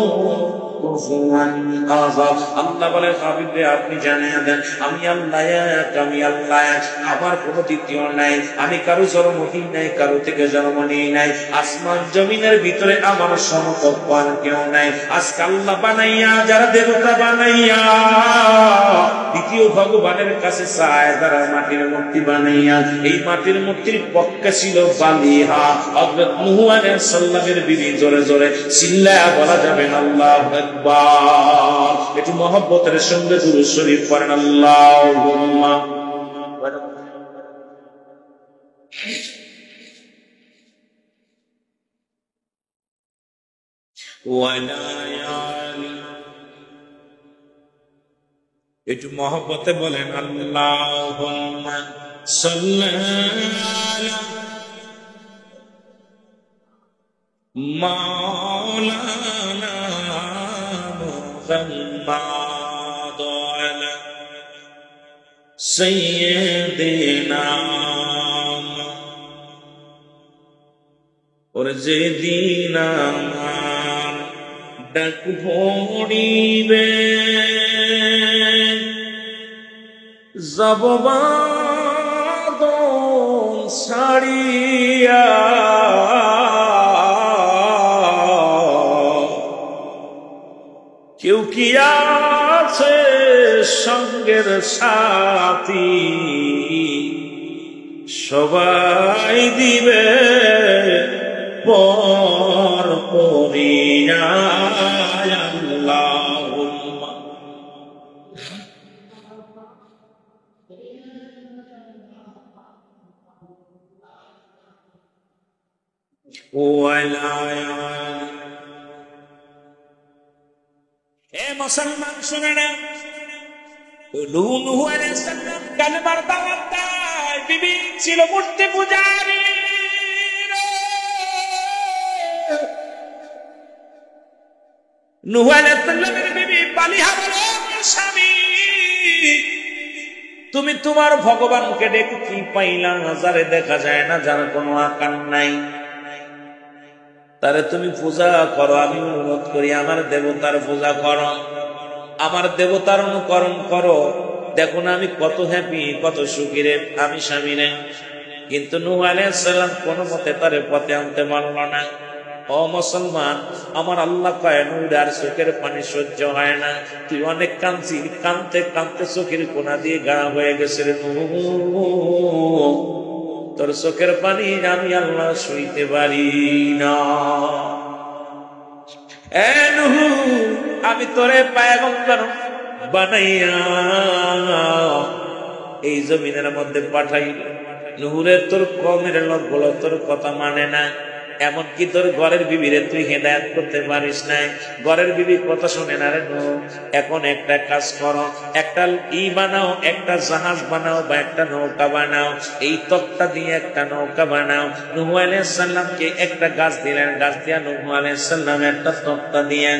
কুফুয়ান আহাদ। আল্লাহ বলে হাবিবে আপনি জানিয়ে দেন আমি আল্লাহ এক, আমি আল্লাহ এক, আমার কোনো দ্বিতীয় নাই। আমি কারো জন্মহীন নাই, কারো থেকে জন্ম নিই নাই। আসমান জমিনের ভিতরে আমার সমকক্ষ আর কেউ নাই। আজকে আল্লাহ বানাইয়া, যারা দেবতা বানাইয়া দ্বিতীয় ভগবানের কাছে চায়, যারা মাটির মূর্তি বানাইয়া, এই মাটির মূর্তির পক্ষে ছিল বালিহা। হযরত নূহ আলাইহিস সালামের বিবি। জোরে জোরে চিল্লায়া বলা যাবে না আল্লাহু আকবার। একটু মহব্বতের সঙ্গে দুরূদ শরীফ পড়েন আল্লাহুম্মা ওয়ালা ইয়ালি। একটু মহব্বতে বলেন আল্লাহুম্মা সাল্লি আলা মাওলানা মুহাম্মাদ আলা সাইয়্যিদিনা। ওর যেদিন আমার ডাক পড়িবে যাব বাঁধন ছাড়িয়া, কেউ কি আছে সঙ্গের সাথী, সবাই দিবে পর পরিণায়। আল্লাহুম্মা ওয়ালা এ মুসলমান শুনে না, নূহ আলাইহিস সালাম কালেমার দাওয়াত দেয়, বিবি ছিল মূর্তি পূজারী। নূহ আলাইহিস সালামের বিবি বালিহা বলে, স্বামী তুমি তোমার ভগবানকে ডেকে কি পাইলা? যারে দেখা যায় না, যার কোনো আকার নাই, তারে তুমি পূজা করো। আমি অনুরোধ করি আমার দেবতার পূজা করো, আমার দেবতার অনুকরণ করো। দেখো না আমি কত হ্যাপি, কত সুখী রে আমি স্বামী রে। কিন্তু নূহ আলাইহিস সালাম কোনো মতে তারে পথে আনতে পারল না। ও মুসলমান, আমার আল্লাহ কয় নূর আর চোখের পানি সহ্য হয় না, তুই অনেক কাঁদছি, কাঁদতে কাঁদতে চোখের কোনা দিয়ে গাঢ় হয়ে গেছে রে নূহ, তোর চোখের পানি আমি আল্লাহ সইতে পারি না। এ নূহ, আমি তোরে পয়গম্বর বানাইয়া এই জমিনের মধ্যে পাঠাই। নূরে তোর কওমের লোকগুলো তোর কথা মানে না, এমনকি তোর ঘরের বিবিরে তুই হেদায়েত করতে পারিস নাই, ঘরের বিবি কথা শুনে না রে নূহ। এখন একটা কাজ করো, একটা বানাও, একটা জাহাজ বানাও বা একটা নৌকা বানাও, এই তক্তা দিয়ে একটা নৌকা বানাও। নূহ আলাইহিস সালামকে একটা গাছ দিলেন, গাছ দিয়া নূহ আলাইহিস সালাম একটা তক্তা দিয়ে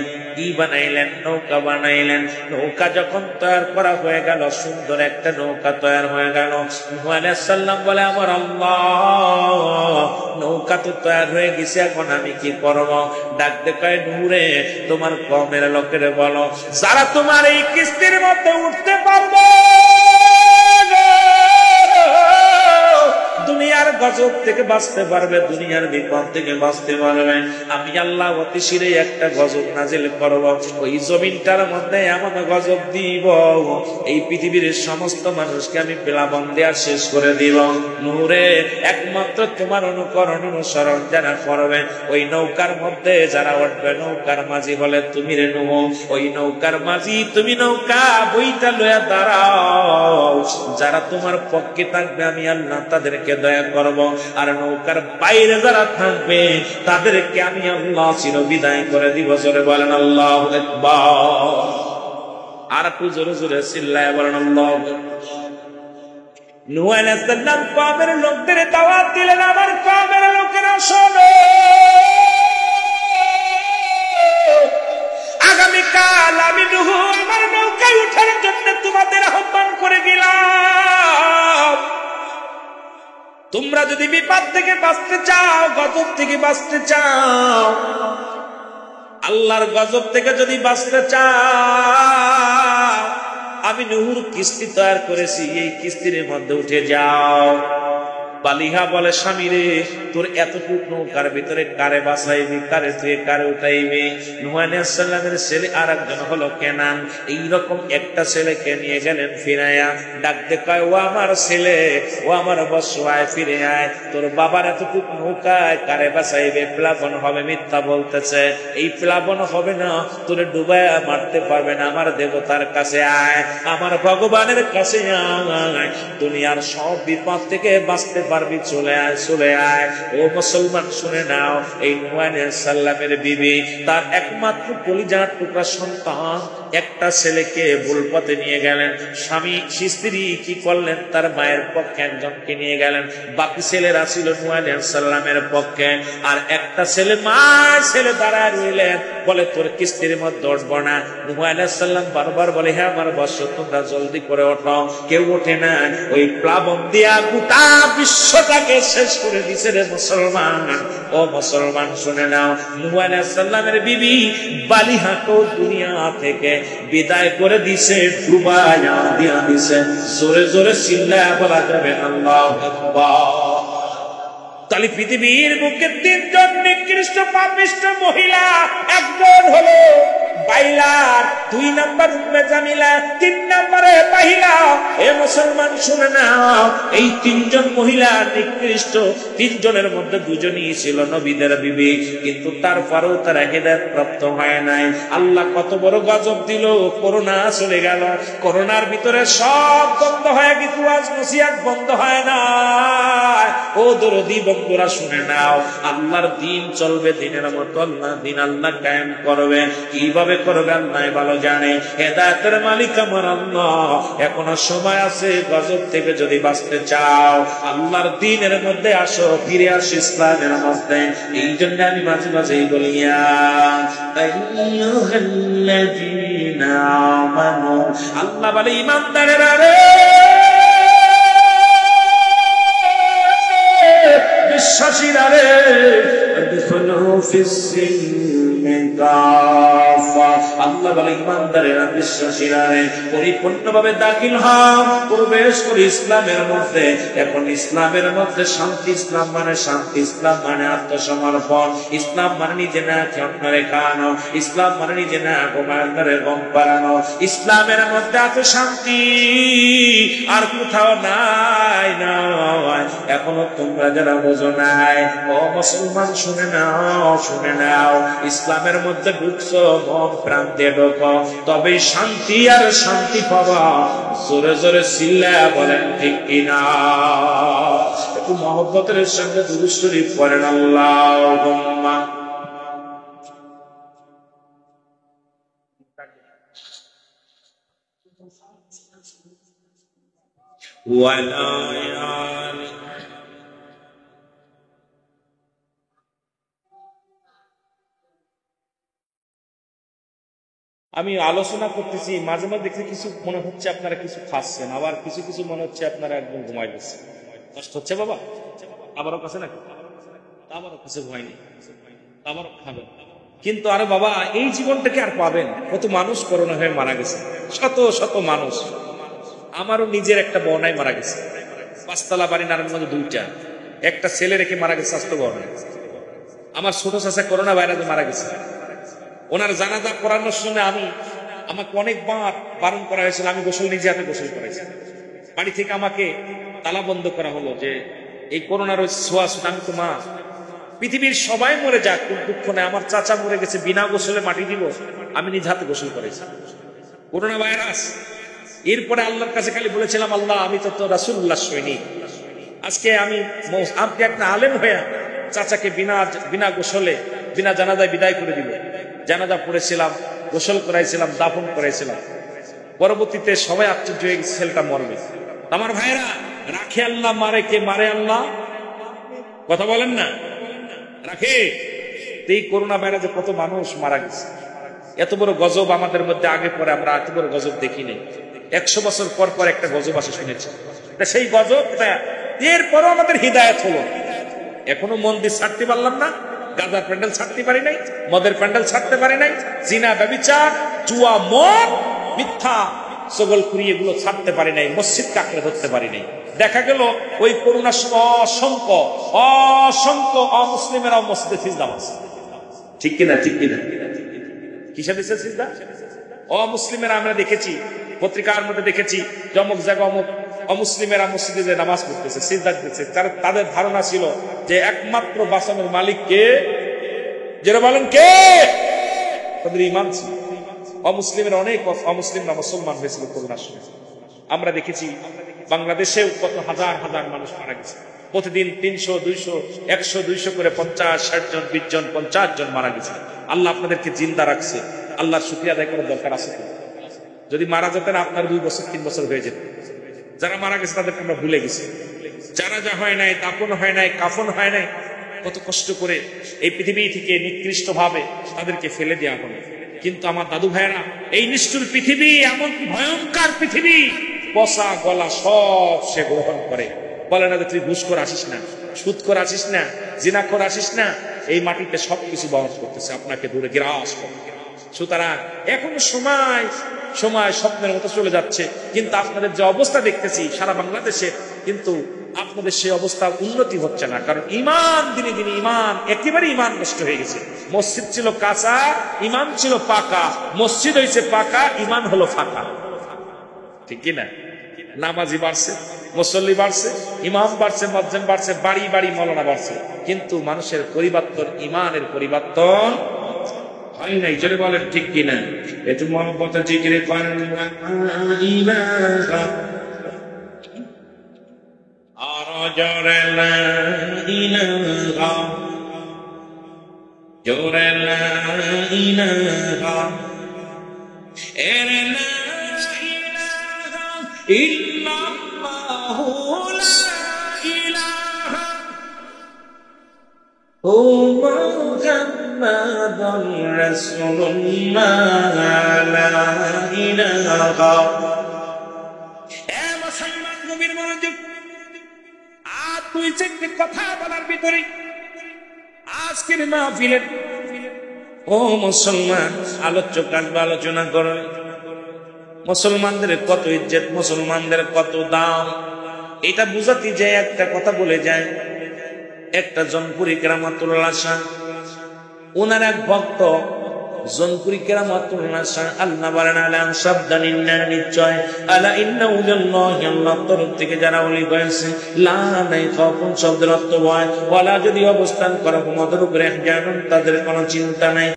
বানাইলেন, নৌকা বানাইলেন। নৌকা যখন তৈরি করা হয়ে গেল, সুন্দর একটা নৌকা তৈরি হয়ে গেল। নূহ আলাইহিস সালাম বলে, আমার আল্লাহ, নৌকা তো তৈরি হয়ে গেছে, এখন আমি কি করব? ডাক দেখায়, নূরে তোমার কওমের লোকের বলো, যারা তোমার এই কিস্তির মধ্যে উঠতে পারবে, দুনিয়ার গজব থেকে বাঁচতে পারবে, দুনিয়ার বিপদ থেকে বাঁচতে পারবে, আমি আল্লাহ অতি শীঘ্র একটা গজব নাজিল করব। ওই জমিনটার মধ্যে এমন গজব দিব, এই পৃথিবীর সমস্ত মানুষকে আমি প্লাবন দেয়া শেষ করে দিব। নূরে একমাত্র তোমার অনুকরণ অনুসরণ যারা করবে, ওই নৌকার মধ্যে যারা উঠবে, নৌকার মাঝি বলে তুমি রে নূহ, ওই নৌকার মাঝি তুমি, নৌকা বইটা লইয়া দাঁড়াও, যারা তোমার পক্ষে থাকবে আমি আল্লাহ তাদেরকে দয়া করব, আর নৌকার বাইরে যারা থাকবে তাদেরকে আমি আল্লাহ চির বিদায় করে দিব। জোরে বলেন আল্লাহু আকবার। আর একটু জোরে জোরে চিল্লায় বলেন আল্লাহু আকবার। নূহ আলাইহিস সালাম কওমের লোকদের দাওয়াত দিলেন, আমার কওমের লোকেরা শোনো, আগামীকাল আমি নূহ আমার নৌকায় উঠার জন্য তোমাদের আহ্বান করে দিলাম। তোমরা যদি বিপদ থেকে বাঁচতে চাও, গজব থেকে বাঁচতে চাও, আল্লাহর গজব থেকে যদি বাঁচতে চাও, আমি নূহর কিস্তি তৈরি করেছি, এই কিস্তির মধ্যে উঠে যাও। বালিহা বলে, স্বামী রে, তোর এতটুকু নৌকার ভিতরে কারে বাঁচাইবি, কারে তুই কারে উঠাইবি? নূহ আলাইহিস সালামের ছেলে আর একজন হলো কেনান, এইরকম একটা ছেলেকে নিয়ে গেলেন ফিরাইয়া। ডাকতে কয়, ও আমার ছেলে, ও আমার বৎস, আয় ফিরে আয়, তোর বাবার এতটুকু নৌকায় কারে বাঁচাইবে? প্লাবন হবে। মিথ্যা বলতেছে, এই প্লাবন হবে না, তোরে ডুবাইয়া মারতে পারবে না। আমার দেবতার কাছে আয়, আমার ভগবানের কাছে আয়, দুনিয়ার সব বিপদ থেকে বাঁচতে পারবি, চলে আয় চলে আয়। ও মুসলমান শুনে নাও, এই নূহ আলাইহিস সালামের বিবি তার একমাত্র কলিজার টুকরা সন্তান একটা ছেলেকে ভুল পথে নিয়ে গেলেন। স্বামী স্ত্রী কি করলেন, তার মায়ের পক্ষে একজনকে নিয়ে গেলেন, বাকি ছেলেরা ছিল নূহ আলাইহিস সালামের পক্ষে। আর একটা ছেলে ছেলে দাঁড়ায় রইলেন, বলে তোর কিস্তির মধ্যে উঠবো না। নূহ আলাইহিস সালাম বারবার বলে হ্যাঁ আমার বৎস, তোমরা জলদি করে ওঠো। কেউ ওঠে না। ওই প্লাবন দিয়া গোটা বিশ্বটাকে শেষ করে দিছে রে মুসলমান। ও মুসলমান শুনে নাও, নূহ আলাইহিস সালামের বিবি বালিহাকে দুনিয়া থেকে বিদায় করে দিছে, ডুবাইয়া দিয়া দিছে। জোরে জোরে চিল্লায়া বলা যাবে আল্লাহু আকবার। তাহলে পৃথিবীর বুকে তিনজন নিকৃষ্ট পাপিষ্ঠ মহিলা, একজন হলো বাইলার, 2 নাম্বার উম্মে জামিলা, 3 নাম্বারে বাহিলা। এ মুসলমান শুনে নাও, এই 3 জন মহিলা নিকৃষ্ট। 3 জনের মধ্যে 2 জনই ছিল নবীদের বিবি, কিন্তু তারপরেও তারা হেদায়েত প্রাপ্ত হয় নাই। আল্লাহ কত বড় গজব দিল, করোনা চলে গেল। করোনার ভিতরে সব বন্ধ হয়ে গেছে, ওয়াজ নসিহত বন্ধ হয় না। ও দরদি বন্ধুরা শুনে নাও, আল্লাহর দিন চলবে দিনের মতো, আল্লাহ দিন আল্লাহ কায়েম করবে। কিভাবে করবে আল্লাহ ভালো জানে। হেদায়েতের মালিক আমার আল্লাহ। এখনো সময় আছে, গজব থেকে যদি বাঁচতে চাও আল্লাহর দিনের মধ্যে আসো, ফিরে আসো ইসলামের মধ্যে। এই জন্য আমি মাঝে মাঝেই বলি আইয়ুহাল্লাযীনা আমানু, আল্লাহ বলে ঈমানদারেরা রে, বিশ্বাসীরা রে, আদখুলু ফিস-সিলমি কাফা। আল্লাহ বলে ঈমানদারেরা বিশ্বাসীরা রে, পরিপূর্ণভাবে দাখিল হও, প্রবেশ করে ইসলামের মধ্যে। এখন ইসলামের মধ্যে শান্তি। ইসলাম মানে শান্তি, ইসলাম মানে আত্মসমর্পণ, ইসলাম মানে নিজে না খেয়ে অন্যরে খাওয়ানো, ইসলাম মানে নিজে না ঘুমানোরে ঘুম পাড়ানো। ইসলামের মধ্যে আছে শান্তি, আর কোথাও নাই। নাই এখনো তোমরা যারা বোঝো নাই, ও মুসলমান শুনে নাও, শুনে নাও, ইসলামের মধ্যে ঢুকছো, মন প্রাণ দিয়ে ঢোকো, তবেই শান্তি আর শান্তি পাবা। জোরে জোরে চিল্লায়া বলেন ঠিক কিনা? একটু মহব্বতের সঙ্গে দুরূদ শরীফ পড়েন আল্লাহুম্মা। আমি আলোচনা করতেছি, মাঝে মাঝে দেখছি কিছু মনে হচ্ছে আপনারা কিছু খাচ্ছেন, আবার কিছু কিছু মনে হচ্ছে আপনারা একদম ঘুমাই দিচ্ছেন। কষ্ট হচ্ছে বাবা? আবারও কাছে নাকি? আবারও কাছে ঘুমাইনি, আবারও খাবেন। কিন্তু আরে বাবা, এই জীবনটাকে আর পাবেন? কত মানুষ করোনা হয়ে মারা গেছে, শত শত মানুষ। আমারও নিজের একটা বর্ণায় মারা গেছে, 5 তলা বাড়ি, নারায়ণগঞ্জে 2টা। একটা ছেলে রেখে মারা গেছে স্বাস্থ্য বর্ণায়। আমার ছোট চাচা করোনা ভাইরাসে মারা গেছে। ওনার জানাজা করানোর সময় আমাকে অনেকবার বারণ করা হয়েছিল, আমি গোসল নিজে হাতে গোসল করেছি। বাড়ি থেকে আমাকে তালা বন্ধ করা হলো যে এই করোনার ওই ছোঁয়া। আমি তো মা, পৃথিবীর সবাই মরে যাক, কিন্তু দুঃখ নেই, আমার চাচা মরে গেছে, বিনা গোসলে মাটি দিব, আমি নিজ হাতে গোসল করেছি। Corona virus. এরপরে আল্লাহর কাছে খালি বলেছিলাম, আল্লাহ আমি তো রাসূলুল্লাহ সৈনিক। আজকে আপনি একটা আলেম হয়ে চাচাকে বিনা গোসলে বিনা জানাজায় বিদায় করে দিল। জানাজা পড়েছিলাম, গোসল করাইছিলাম, দাফন করাইছিলাম। পরবর্তীতে সবাই আশ্চর্য হয়ে গেছে, ছেলেটা মরবে। আমার ভাইরা, রাখে আল্লাহ, মারে কে? মারে আল্লাহ। কথা বলেন না, রাখে। এই করোনা ভাইরাসে কত মানুষ মারা গেছে। এত বড় গজব আমাদের মধ্যে আগে পরে আমরা এত বড় গজব দেখি নাই। 100 বছর পর পর একটা গজব আসে শুনেছি। সেই গজবটা এরপরও আমাদের হিদায়াত হলো। এখনো মন্দির ছাড়তে পারলাম না, গাঁজার প্যান্ডেল ছাড়তে পারি নাই, মদের প্যান্ডেল ছাড়তে পারি নাই, জিনা, ব্যভিচার, জুয়া, মদ, মিথ্যা, সগলখুরি এগুলো ছাড়তে পারি নাই, মসজিদ কাকড়ে ধরতে পারি নাই। দেখা গেল ওই করোনার অসংখ্য অসংখ্য অমুসলিমেরাও মসজিদে সিজদা আছে। ঠিক কিনা? ঠিক কিনা? কিসে দিচ্ছে সিজদা? অমুসলিমেরা আমরা দেখেছি, পত্রিকার মধ্যে দেখেছি, অমুক জায়গা অমুক অমুসলিমেরা মসজিদে যে নামাজ পড়তেছে, সিজদা দিতেছে। তাদের ধারণা ছিল যে একমাত্র বাঁচানোর মালিক কে? যারা বলেন কে? তাদের ঈমান ছিল। অমুসলিমের অনেক অমুসলিমরা মুসলমান হয়েছিল করোনার সময়। আমরা দেখেছি বাংলাদেশেও কত হাজার হাজার মানুষ মারা গেছে। প্রতিদিন 300, 200, 100, 200 করে 50, 60 জন, 20 জন, 50 জন মারা গেছে। আল্লাহ আপনাদেরকে জিন্দা রাখছে, আল্লাহর শুকরিয়া আদায় করার দরকার আছে। যদি মারা যেতেন আপনার 2 বছর 3 বছর হয়ে যেত। যারা মারা গেছে তাদেরকে আমরা ভুলে গেছি। জানাজা হয় নাই, দাফন হয় নাই, কাফন হয় নাই, কত কষ্ট করে এই পৃথিবী থেকে নিকৃষ্ট ভাবে তাদেরকে ফেলে দেওয়া হলো। কিন্তু আমার দাদু ভাইয়েরা, এই নিষ্ঠুর পৃথিবী এমন ভয়ঙ্কর পৃথিবী, পচা গলা সব সে গ্রহণ করে। বলে না যে তুই ঘুষ করে আসিস না, সুদ করে আসিস না, জিনা করে আসিস না, এই মাটিতে সবকিছু বহন করতেছে, আপনাকে দূরে গ্রাস করে। সুতরাং এখন সময় সময় স্বপ্নের মতো চলে যাচ্ছে, কিন্তু আপনাদের যে অবস্থা দেখতেছি সারা বাংলাদেশে, কিন্তু আপনাদের সেই অবস্থা উন্নতি হচ্ছে না। কারণ ইমান দিনে দিনে ইমান একেবারে ইমান নষ্ট হয়ে গেছে। মসজিদ ছিল কাঁচা, ইমান ছিল পাকা। মসজিদ হয়েছে পাকা, ইমান হলো ফাঁকা। ঠিক কিনা? নামাজি বাড়ছে, মুসল্লি বাড়ছে, ইমাম বাড়ছে, মুয়াজ্জিন বাড়ছে, বাড়ি বাড়ি মৌলানা বাড়ছে, কিন্তু মানুষের পরিবর্তন, ইমানের পরিবর্তন হয় নাই। চলে বলেন ঠিক কিনা? একটু মহব্বত জিকিরে করেন লা ইলাহা, আর জোরে লা ইলাহা, জোরে লা ইলাহা, এর লা ইলাহা ইল্লাল্লাহু লা ইলাহা ও মুহাম্মাদুর রাসূলুল্লাহ লা ইলাহা। এ মুসলমান নবীর মনোযোগ, আর 2-4টি কথা বলার ভিতরে আজকের মাহফিলের ও মুসলমান আলোচক আসবে, আলোচনা করবে মুসলমানদের কত ইজ্জত, মুসলমানদের কত দাম। এটা বুঝাতে যায় একটা কথা বলে যায়। একটা জনপুরি কেরামতুল্লাহ শাহ, ওনার এক ভক্ত জনপুরি কেরামতুল্লাহ শাহ, আল্লাহ বলেন আলা সাবধান, ইন্না নিশ্চয়, আলা ইন্না উল্লাহি, আল্লাহর তরফ থেকে যারা ওলি হয়েছে, লা নাই খাউফুন শব্দের অর্থ ভয়, ওয়ালা যদি অবস্থান করা মদের উপরে জানুন, তাদের কোনো চিন্তা নাই।